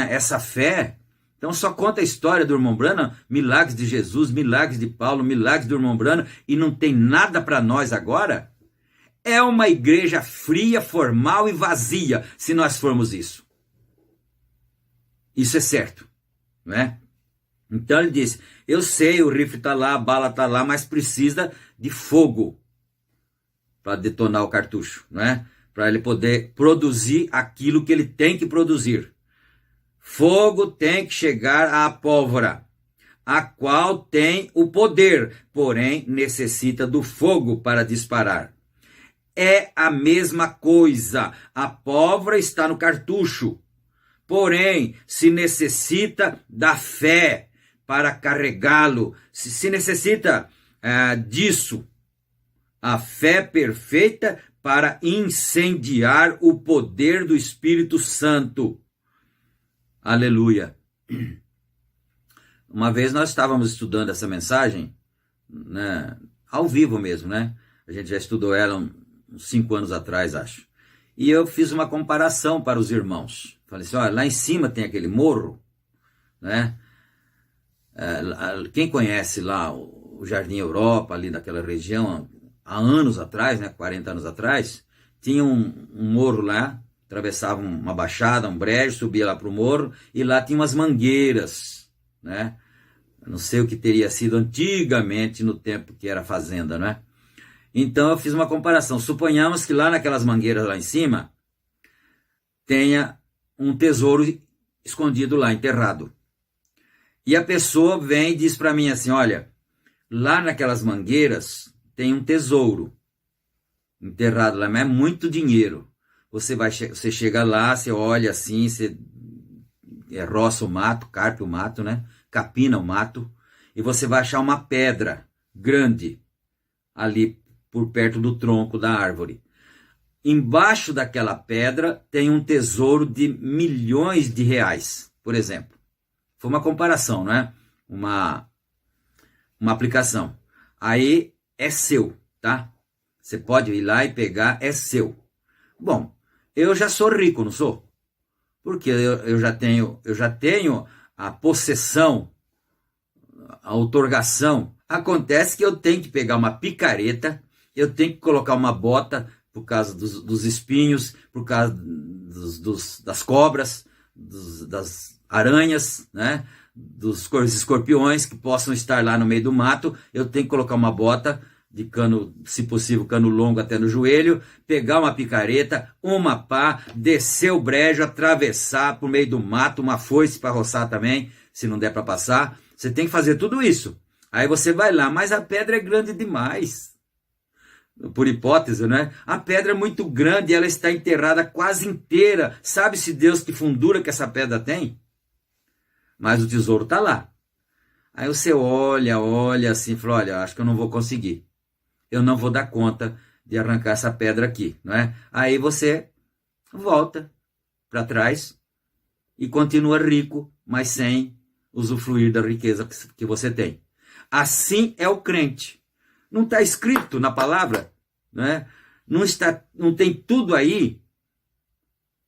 essa fé? Então só conta a história do irmão Brana, milagres de Jesus, milagres de Paulo, milagres do irmão Brana, e não tem nada para nós agora? É uma igreja fria, formal e vazia, se nós formos isso. Isso é certo, não é? Então ele disse, eu sei, o rifle está lá, a bala está lá, mas precisa de fogo para detonar o cartucho, não é? Para ele poder produzir aquilo que ele tem que produzir. Fogo tem que chegar à pólvora, a qual tem o poder, porém necessita do fogo para disparar. É a mesma coisa, a pólvora está no cartucho, porém se necessita da fé para carregá-lo, se necessita disso, a fé perfeita para incendiar o poder do Espírito Santo. Aleluia. Uma vez nós estávamos estudando essa mensagem, né, ao vivo mesmo, né? A gente já estudou ela uns 5 anos atrás, acho. E eu fiz uma comparação para os irmãos. Falei assim, olha, lá em cima tem aquele morro, né? Quem conhece lá o Jardim Europa, ali daquela região, há anos atrás, né, 40 anos atrás, tinha um morro lá, atravessava uma baixada, um brejo, subia lá para o morro, e lá tinha umas mangueiras, né? Eu não sei o que teria sido antigamente, no tempo que era fazenda, né? Então eu fiz uma comparação. Suponhamos que lá naquelas mangueiras lá em cima tenha um tesouro escondido lá, enterrado. E a pessoa vem e diz para mim assim, olha, lá naquelas mangueiras tem um tesouro enterrado lá, mas é muito dinheiro. Você chega lá, você olha assim, você roça o mato, carpe o mato, né? Capina o mato, e você vai achar uma pedra grande ali por perto do tronco da árvore. Embaixo daquela pedra tem um tesouro de milhões de reais, por exemplo. Foi uma comparação, não é? Uma aplicação. Aí é seu, tá? Você pode ir lá e pegar, é seu. Bom, eu já sou rico, não sou? Porque eu já tenho a possessão, a outorgação. Acontece que eu tenho que pegar uma picareta, eu tenho que colocar uma bota por causa dos espinhos, por causa das cobras, das aranhas, né? Dos escorpiões que possam estar lá no meio do mato. Eu tenho que colocar uma bota de cano, se possível, cano longo até no joelho, pegar uma picareta, uma pá, descer o brejo, atravessar por meio do mato, uma foice para roçar também, se não der para passar. Você tem que fazer tudo isso. Aí você vai lá, mas a pedra é grande demais. Por hipótese, né? A pedra é muito grande, ela está enterrada quase inteira. Sabe-se Deus que fundura que essa pedra tem? Mas o tesouro está lá. Aí você olha assim, fala, olha, acho que eu não vou conseguir. Eu não vou dar conta de arrancar essa pedra aqui, não é? Aí você volta para trás e continua rico, mas sem usufruir da riqueza que você tem. Assim é o crente. Não está escrito na palavra, né? Não tem tudo aí.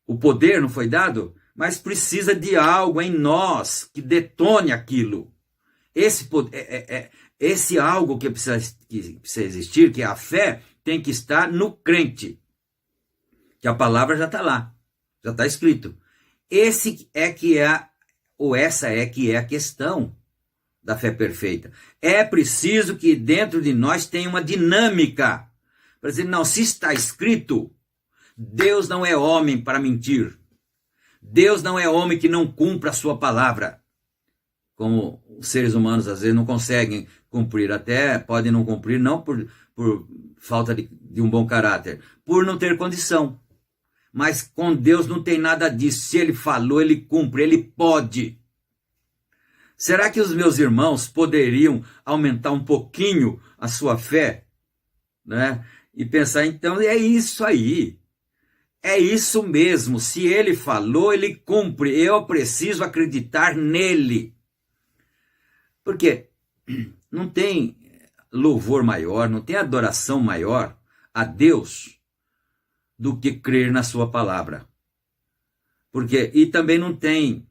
O poder não foi dado, mas precisa de algo em nós que detone aquilo. Esse algo que precisa existir, que é a fé, tem que estar no crente. Que a palavra já está lá, já está escrito. Essa é que é a questão da fé perfeita. É preciso que dentro de nós tenha uma dinâmica. Para dizer, não, se está escrito, Deus não é homem para mentir. Deus não é homem que não cumpra a sua palavra. Como os seres humanos às vezes não conseguem cumprir, até podem não cumprir, não por falta de um bom caráter, por não ter condição. Mas com Deus não tem nada disso. Se Ele falou, Ele cumpre, Ele pode. Será que os meus irmãos poderiam aumentar um pouquinho a sua fé? Né? E pensar, então, é isso aí. É isso mesmo. Se Ele falou, Ele cumpre. Eu preciso acreditar nele. Porque não tem louvor maior, não tem adoração maior a Deus do que crer na sua palavra. E também não tem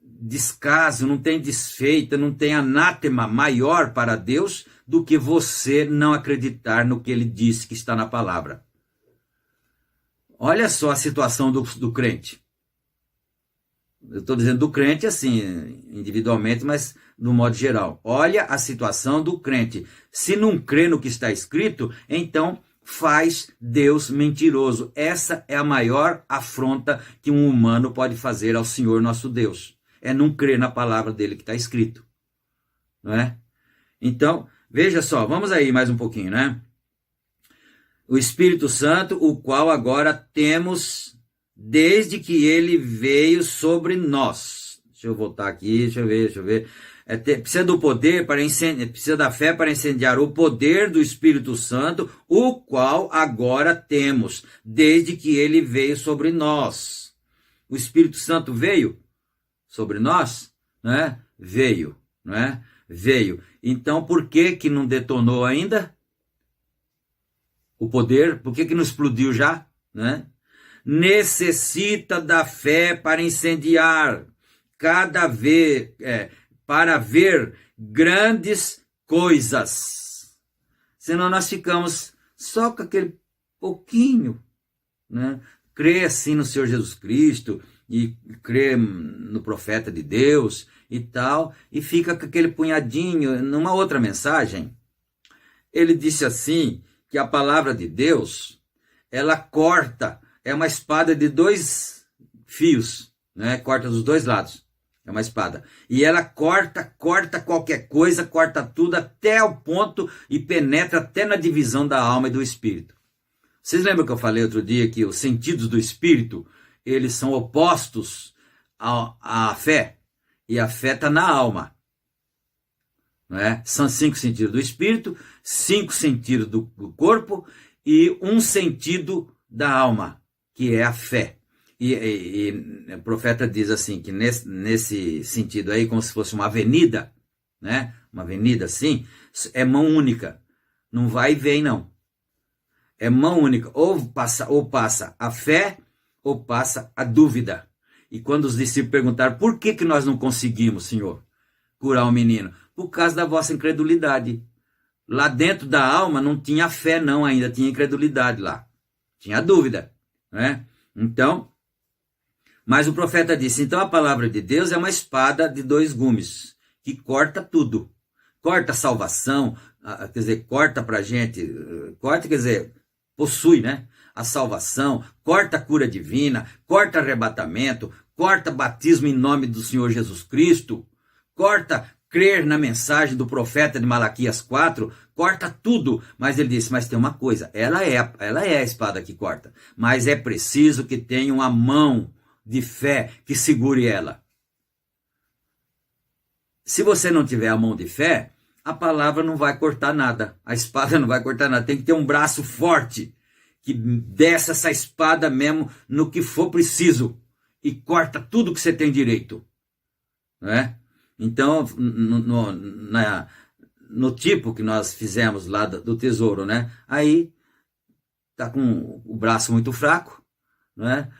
descaso, não tem desfeita, não tem anátema maior para Deus do que você não acreditar no que Ele disse que está na palavra. Olha só a situação do crente. Eu estou dizendo do crente assim, individualmente, mas no modo geral. Olha a situação do crente. Se não crê no que está escrito, então faz Deus mentiroso. Essa é a maior afronta que um humano pode fazer ao Senhor nosso Deus. É não crer na palavra dele que está escrito. Não é? Então, veja só, vamos aí mais um pouquinho, né? O Espírito Santo, o qual agora temos desde que ele veio sobre nós. Deixa eu voltar aqui, deixa eu ver. Precisa do poder precisa da fé para incendiar o poder do Espírito Santo, o qual agora temos, desde que ele veio sobre nós. O Espírito Santo veio sobre nós, né? Veio, não é? Veio. Então, por que não detonou ainda o poder? Por que não explodiu já, né? Necessita da fé para incendiar para ver grandes coisas. Senão nós ficamos só com aquele pouquinho, né? Crer assim no Senhor Jesus Cristo e crer no profeta de Deus e tal, e fica com aquele punhadinho. Numa outra mensagem, ele disse assim, que a palavra de Deus, ela corta, é uma espada de 2 fios, né? Corta dos 2 lados, é uma espada. E ela corta qualquer coisa, corta tudo até o ponto e penetra até na divisão da alma e do espírito. Vocês lembram que eu falei outro dia que os sentidos do espírito, eles são opostos à fé, e a fé está na alma. Não é? São 5 sentidos do espírito, 5 sentidos do corpo e 1 sentido da alma, que é a fé. E o profeta diz assim, que nesse sentido aí, como se fosse uma avenida, né? Uma avenida assim, é mão única, não vai e vem não. É mão única, ou passa a fé, ou passa a dúvida. E quando os discípulos perguntaram, por que nós não conseguimos, Senhor, curar o menino? Por causa da vossa incredulidade. Lá dentro da alma não tinha fé não, ainda tinha incredulidade lá. Tinha dúvida, né? Então, mas o profeta disse, então a palavra de Deus é uma espada de 2 gumes, que corta tudo. corta a salvação, quer dizer, corta pra gente, corta quer dizer, possui, né? A salvação, corta a cura divina, corta arrebatamento, corta batismo em nome do Senhor Jesus Cristo, corta crer na mensagem do profeta de Malaquias 4, corta tudo. Mas ele disse, mas tem uma coisa, ela é a espada que corta, mas é preciso que tenha uma mão de fé que segure ela. Se você não tiver a mão de fé, a palavra não vai cortar nada, a espada não vai cortar nada, tem que ter um braço forte, que desce essa espada mesmo no que for preciso, e corta tudo que você tem direito, né? Então, no tipo que nós fizemos lá do tesouro, né? Aí, tá com o braço muito fraco, né?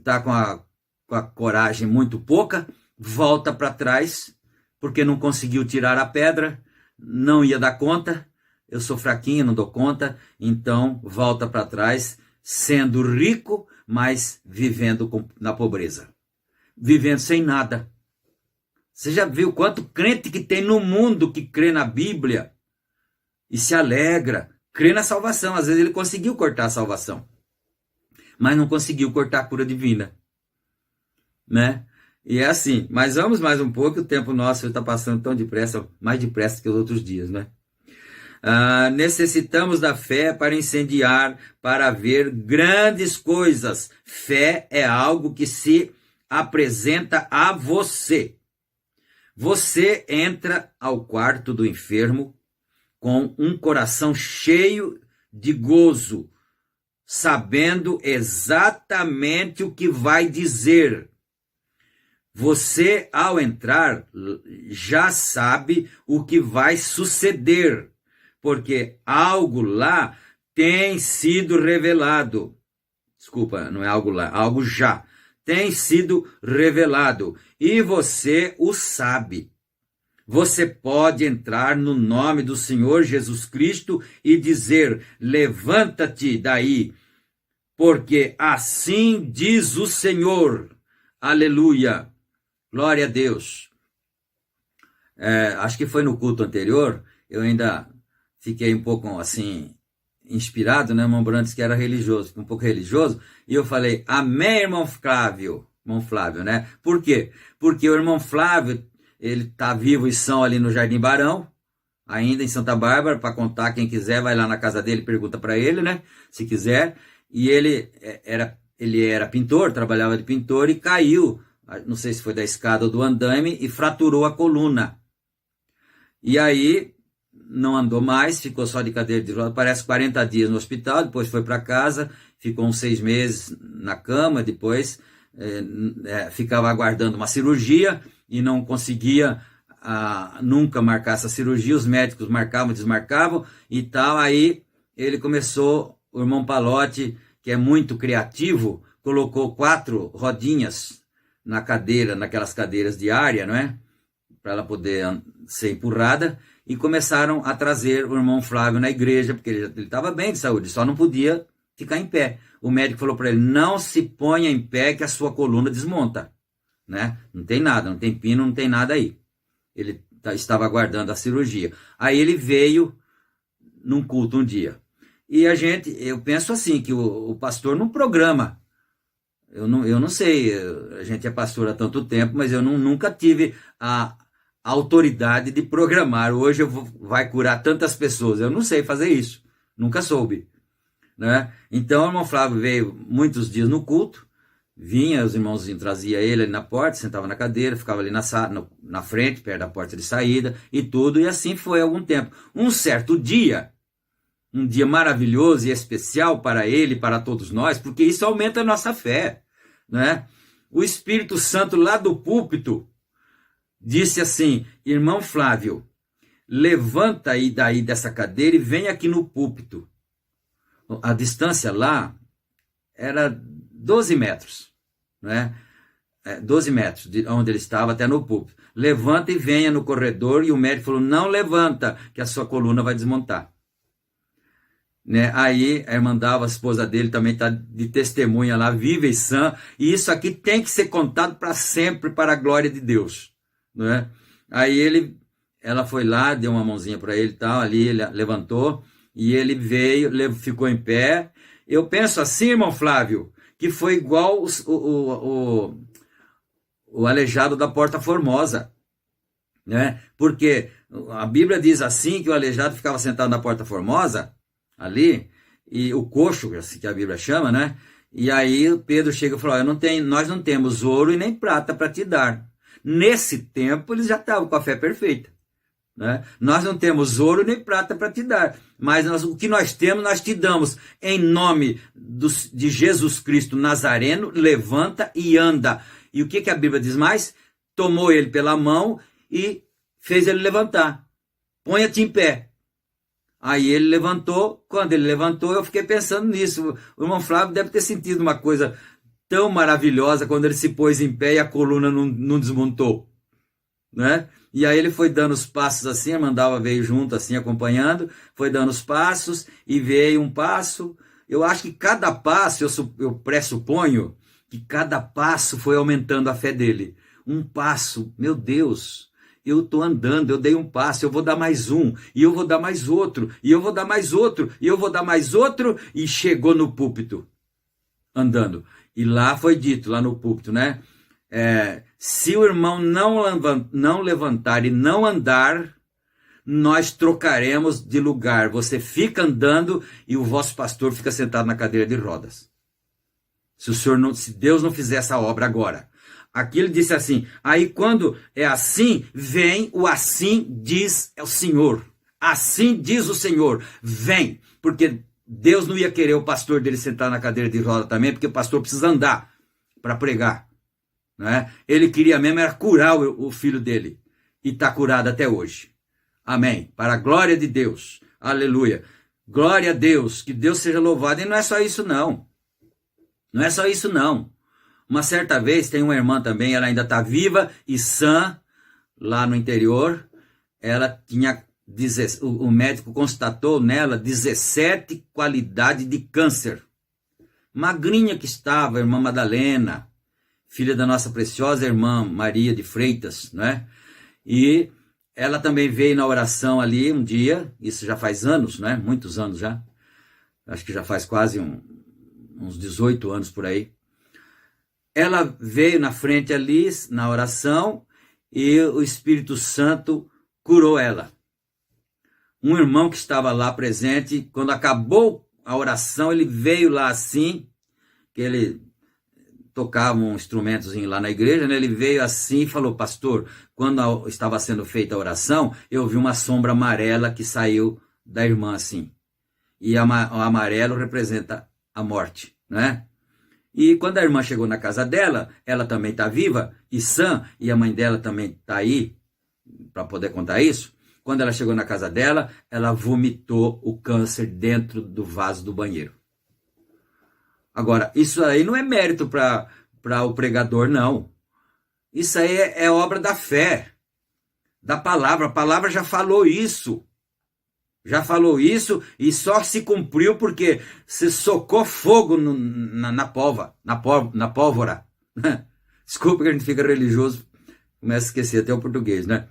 Tá com a coragem muito pouca, volta para trás, porque não conseguiu tirar a pedra, não ia dar conta, eu sou fraquinho, não dou conta, então volta para trás, sendo rico, mas vivendo na pobreza, vivendo sem nada. Você já viu quanto crente que tem no mundo que crê na Bíblia e se alegra, crê na salvação. Às vezes ele conseguiu cortar a salvação, mas não conseguiu cortar a cura divina, né? E é assim, mas vamos mais um pouco, o tempo nosso está passando tão depressa, mais depressa que os outros dias, né? Necessitamos da fé para incendiar, para ver grandes coisas. Fé é algo que se apresenta a você. Você entra ao quarto do enfermo com um coração cheio de gozo, sabendo exatamente o que vai dizer. Você, ao entrar, já sabe o que vai suceder, porque algo lá tem sido revelado. Desculpa, não é algo lá, algo já tem sido revelado, e você o sabe. Você pode entrar no nome do Senhor Jesus Cristo e dizer, levanta-te daí, porque assim diz o Senhor. Aleluia, glória a Deus. Acho que foi no culto anterior, eu ainda fiquei um pouco assim, inspirado, né, irmão Brandes, que era religioso, um pouco religioso, e eu falei, amém, irmão Flávio, né? Por quê? Porque o irmão Flávio, ele está vivo e são ali no Jardim Barão, ainda em Santa Bárbara, para contar, quem quiser, vai lá na casa dele, pergunta para ele, né, se quiser, e ele era pintor, trabalhava de pintor, e caiu, não sei se foi da escada ou do andaime, e fraturou a coluna. E aí, não andou mais, ficou só de cadeira de rodas, parece 40 dias no hospital, depois foi para casa, ficou uns 6 meses na cama, depois ficava aguardando uma cirurgia e não conseguia nunca marcar essa cirurgia, os médicos marcavam, desmarcavam e tal, aí ele começou, o irmão Palotti, que é muito criativo, colocou 4 rodinhas na cadeira, naquelas cadeiras de área, não é? Para ela poder ser empurrada, e começaram a trazer o irmão Flávio na igreja, porque ele estava bem de saúde, só não podia ficar em pé. O médico falou para ele, não se ponha em pé que a sua coluna desmonta, né? Não tem nada, não tem pino, não tem nada aí. Ele estava aguardando a cirurgia. Aí ele veio num culto um dia. E eu penso assim, que o pastor não programa. Eu não sei, a gente é pastor há tanto tempo, mas eu nunca tive a autoridade de programar. Hoje vai curar tantas pessoas. Eu não sei fazer isso. Nunca soube, né? Então, o irmão Flávio veio muitos dias no culto, vinha, os irmãozinhos traziam ele ali na porta, sentava na cadeira, ficava ali na frente, perto da porta de saída e tudo, e assim foi algum tempo. Um certo dia, um dia maravilhoso e especial para ele e para todos nós, porque isso aumenta a nossa fé, né? O Espírito Santo lá do púlpito disse assim, irmão Flávio, levanta aí daí dessa cadeira e vem aqui no púlpito. A distância lá era 12 metros, né? 12 metros de onde ele estava até no púlpito. Levanta e venha no corredor, e o médico falou, não levanta, que a sua coluna vai desmontar. Né? Aí a irmã Dalva, a esposa dele, também está de testemunha lá, viva e sã, e isso aqui tem que ser contado para sempre, para a glória de Deus. Né? Aí ele ela foi lá, deu uma mãozinha para ele e tal, ali ele levantou, e ele veio, ficou em pé. Eu penso assim, irmão Flávio, que foi igual o aleijado da Porta Formosa, né? Porque a Bíblia diz assim, que o aleijado ficava sentado na Porta Formosa, ali, e o coxo, que a Bíblia chama, né? E aí Pedro chega e falou, nós não temos ouro e nem prata para te dar. Nesse tempo eles já estavam com a fé perfeita, né? Nós não temos ouro nem prata para te dar, mas o que nós temos nós te damos. Em nome de Jesus Cristo Nazareno, levanta e anda. E o que a Bíblia diz mais? Tomou ele pela mão e fez ele levantar. Ponha-te em pé. Aí ele levantou. Quando ele levantou, eu fiquei pensando nisso. O irmão Flávio deve ter sentido uma coisa tão maravilhosa quando ele se pôs em pé e a coluna não desmontou, né? E aí ele foi dando os passos assim, a Mandava veio junto assim, acompanhando, foi dando os passos e veio um passo. Eu acho que cada passo, eu pressuponho que cada passo foi aumentando a fé dele. Um passo, meu Deus, eu estou andando, eu dei um passo, eu vou dar mais um, e eu vou dar mais outro, e eu vou dar mais outro, e eu vou dar mais outro, e chegou no púlpito, andando. E lá foi dito, lá no púlpito, né? Se o irmão não levantar e não andar, nós trocaremos de lugar. Você fica andando e o vosso pastor fica sentado na cadeira de rodas. Se Deus não fizer essa obra agora. Aqui ele disse assim, aí quando é assim, vem o assim diz o Senhor. Assim diz o Senhor, vem. Porque Deus não ia querer o pastor dele sentar na cadeira de roda também, porque o pastor precisa andar para pregar, né? Ele queria mesmo era curar o filho dele. E está curado até hoje. Amém. Para a glória de Deus. Aleluia. Glória a Deus. Que Deus seja louvado. E não é só isso não. Não é só isso não. Uma certa vez tem uma irmã também, ela ainda está viva e sã, lá no interior. Ela tinha, o médico constatou nela 17 qualidades de câncer. Magrinha que estava, a irmã Madalena, filha da nossa preciosa irmã Maria de Freitas, né? E ela também veio na oração ali um dia, isso já faz anos, né? Muitos anos já. Acho que já faz quase uns 18 anos por aí. Ela veio na frente ali, na oração, e o Espírito Santo curou ela. Um irmão que estava lá presente, quando acabou a oração, ele veio lá assim, que ele tocava um instrumentozinho lá na igreja, né? Ele veio assim e falou, pastor, quando estava sendo feita a oração, eu vi uma sombra amarela que saiu da irmã assim. E o amarelo representa a morte, né? E quando a irmã chegou na casa dela, ela também está viva e sã, e a mãe dela também está aí, para poder contar isso. Quando ela chegou na casa dela, ela vomitou o câncer dentro do vaso do banheiro. Agora, isso aí não é mérito para o pregador, não. Isso aí é obra da fé, da palavra. A palavra já falou isso. Já falou isso e só se cumpriu porque se socou fogo na pólvora. Desculpa que a gente fica religioso, começa a esquecer até o português, né?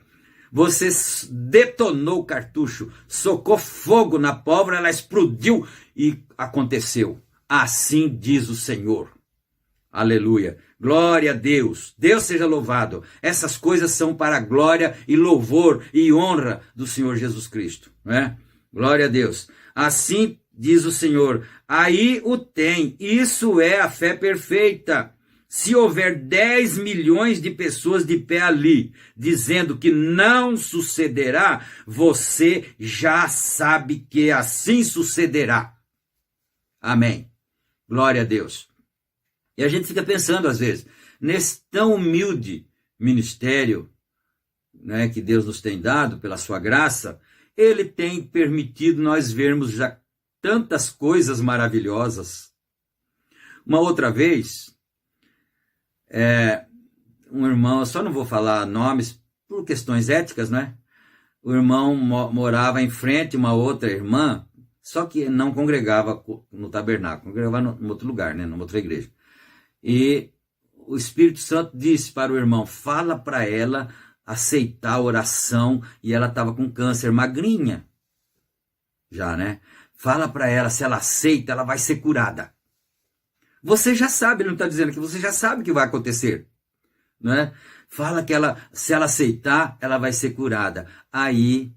Você detonou o cartucho, socou fogo na pólvora, ela explodiu e aconteceu. Assim diz o Senhor. Aleluia. Glória a Deus. Deus seja louvado. Essas coisas são para a glória e louvor e honra do Senhor Jesus Cristo, né? Glória a Deus. Assim diz o Senhor. Aí o tem. Isso é a fé perfeita. Se houver 10 milhões de pessoas de pé ali, dizendo que não sucederá, você já sabe que assim sucederá. Amém. Glória a Deus. E a gente fica pensando, às vezes, nesse tão humilde ministério, né, que Deus nos tem dado pela sua graça, Ele tem permitido nós vermos já tantas coisas maravilhosas. Uma outra vez, um irmão, eu só não vou falar nomes por questões éticas, né? O irmão morava em frente a uma outra irmã, só que não congregava no tabernáculo, congregava em outro lugar, né? Numa outra igreja. E o Espírito Santo disse para o irmão, fala para ela aceitar a oração, e ela estava com câncer, magrinha já, né? Fala para ela, se ela aceita, ela vai ser curada. Você já sabe, ele não está dizendo que você já sabe que vai acontecer, não é? Fala que se ela aceitar, ela vai ser curada. Aí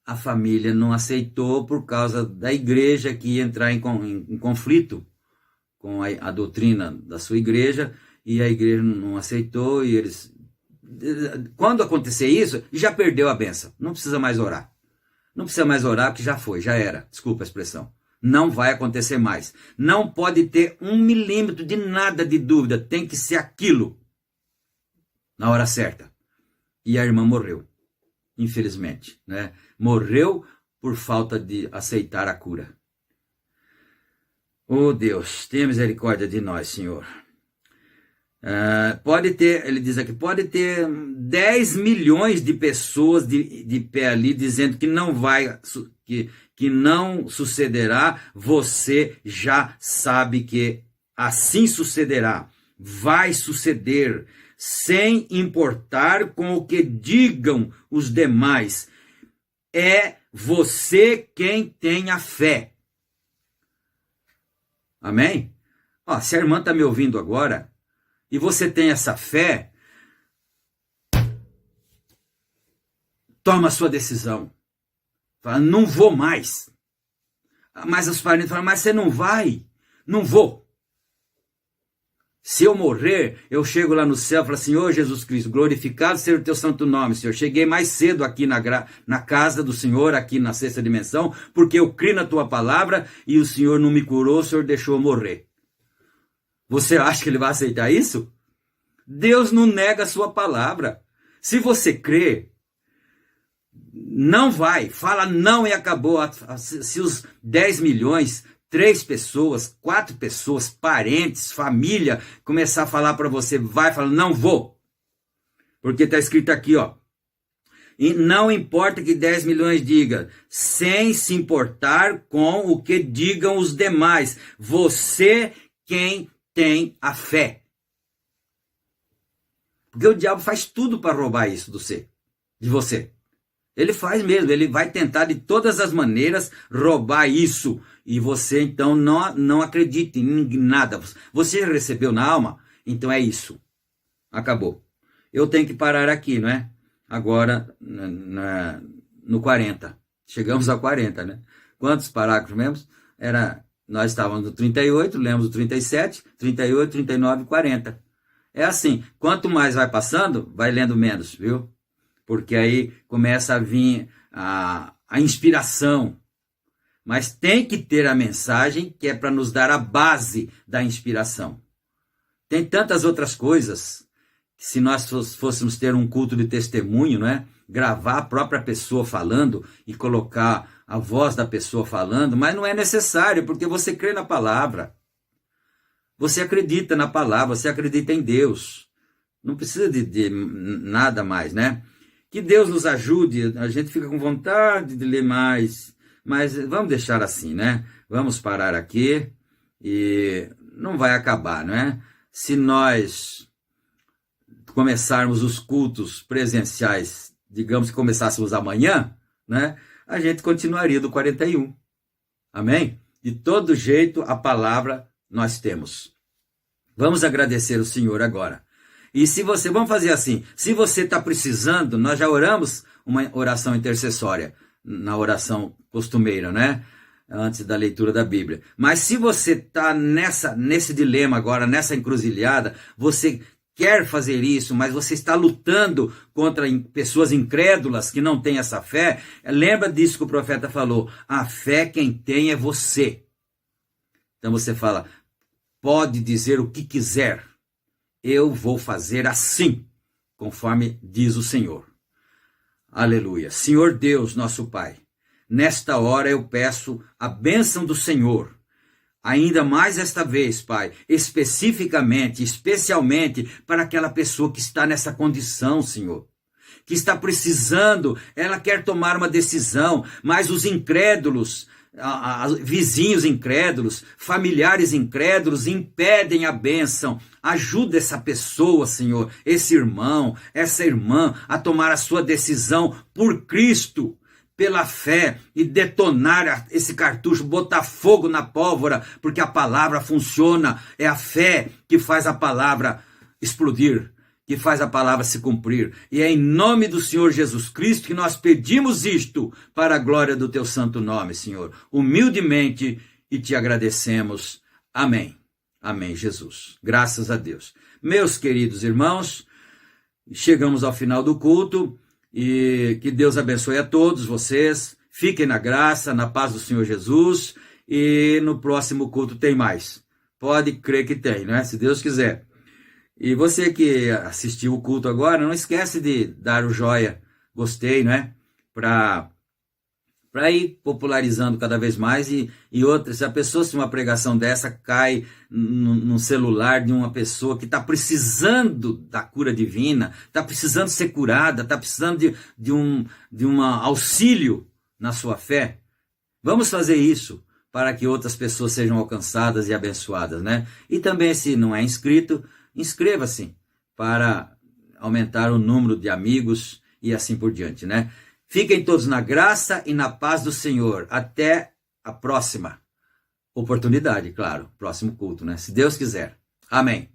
a família não aceitou por causa da igreja, que ia entrar em conflito com a doutrina da sua igreja, e a igreja não aceitou, e eles... Quando acontecer isso, já perdeu a bênção. Não precisa mais orar. Não precisa mais orar, porque já foi, já era. Desculpa a expressão. Não vai acontecer mais. Não pode ter 1 milímetro de nada de dúvida. Tem que ser aquilo na hora certa. E a irmã morreu, infelizmente, né? Morreu por falta de aceitar a cura. Oh Deus, tenha misericórdia de nós, Senhor. Pode ter, ele diz aqui, pode ter 10 milhões de pessoas de pé ali dizendo que não vai, que não sucederá. Você já sabe que assim sucederá. Vai suceder, sem importar com o que digam os demais. É você quem tem a fé. Amém? Ó, se a irmã está me ouvindo agora, e você tem essa fé, toma a sua decisão. Fala, não vou mais. Mas os parentes falam, mas você não vai? Não vou. Se eu morrer, eu chego lá no céu e falo, Senhor Jesus Cristo, glorificado seja o teu santo nome, Senhor. Cheguei mais cedo aqui na casa do Senhor, aqui na sexta dimensão, porque eu criei na tua palavra e o Senhor não me curou, o Senhor deixou eu morrer. Você acha que ele vai aceitar isso? Deus não nega a sua palavra. Se você crê, não vai. Fala não e acabou. Se os 10 milhões, 3 pessoas, 4 pessoas, parentes, família, começar a falar para você, vai, fala, não vou. Porque está escrito aqui, ó. E não importa que 10 milhões diga, sem se importar com o que digam os demais. Você quem tem a fé. Porque o diabo faz tudo para roubar isso de você. Ele faz mesmo, ele vai tentar de todas as maneiras roubar isso. E você então não acredita em nada. Você recebeu na alma? Então é isso. Acabou. Eu tenho que parar aqui, não é? Agora, no 40. Chegamos a 40, né? Quantos parágrafos mesmo? Nós estávamos no 38, lemos o 37, 38, 39 e 40. É assim, quanto mais vai passando, vai lendo menos, viu? Porque aí começa a vir a inspiração. Mas tem que ter a mensagem que é para nos dar a base da inspiração. Tem tantas outras coisas, que se nós fôssemos ter um culto de testemunho, não é? Gravar a própria pessoa falando e colocar a voz da pessoa falando, mas não é necessário, porque você crê na palavra. Você acredita na palavra, você acredita em Deus. Não precisa de nada mais, né? Que Deus nos ajude, a gente fica com vontade de ler mais, mas vamos deixar assim, né? Vamos parar aqui e não vai acabar, não é? Se nós começarmos os cultos presenciais, digamos que começássemos amanhã, né? A gente continuaria do 41. Amém? De todo jeito, a palavra nós temos. Vamos agradecer o Senhor agora. E se você, vamos fazer assim, se você está precisando, nós já oramos uma oração intercessória, na oração costumeira, né? Antes da leitura da Bíblia. Mas se você está nesse dilema agora, nessa encruzilhada, você quer fazer isso, mas você está lutando contra pessoas incrédulas que não têm essa fé, lembra disso que o profeta falou, a fé quem tem é você. Então você fala, pode dizer o que quiser, eu vou fazer assim, conforme diz o Senhor. Aleluia. Senhor Deus, nosso Pai, nesta hora eu peço a bênção do Senhor, ainda mais esta vez, Pai, especialmente para aquela pessoa que está nessa condição, Senhor, que está precisando, ela quer tomar uma decisão, mas os incrédulos vizinhos incrédulos, familiares incrédulos impedem a bênção. Ajuda essa pessoa, Senhor, esse irmão, essa irmã a tomar a sua decisão por Cristo, pela fé, e detonar esse cartucho, botar fogo na pólvora, porque a palavra funciona. É a fé que faz a palavra explodir, que faz a palavra se cumprir. E é em nome do Senhor Jesus Cristo que nós pedimos isto, para a glória do teu santo nome, Senhor, humildemente, e te agradecemos. Amém. Amém, Jesus. Graças a Deus. Meus queridos irmãos, chegamos ao final do culto, e que Deus abençoe a todos vocês. Fiquem na graça, na paz do Senhor Jesus, e no próximo culto tem mais. Pode crer que tem, né? Se Deus quiser. E você que assistiu o culto agora, não esquece de dar o joia, gostei, né? Para ir popularizando cada vez mais. E outra, se a pessoa, se uma pregação dessa cai num celular de uma pessoa que está precisando da cura divina, está precisando ser curada, está precisando de um auxílio na sua fé, vamos fazer isso para que outras pessoas sejam alcançadas e abençoadas, né? E também, se não é inscrito, inscreva-se para aumentar o número de amigos e assim por diante, né? Fiquem todos na graça e na paz do Senhor. Até a próxima oportunidade, claro. Próximo culto, né? Se Deus quiser. Amém.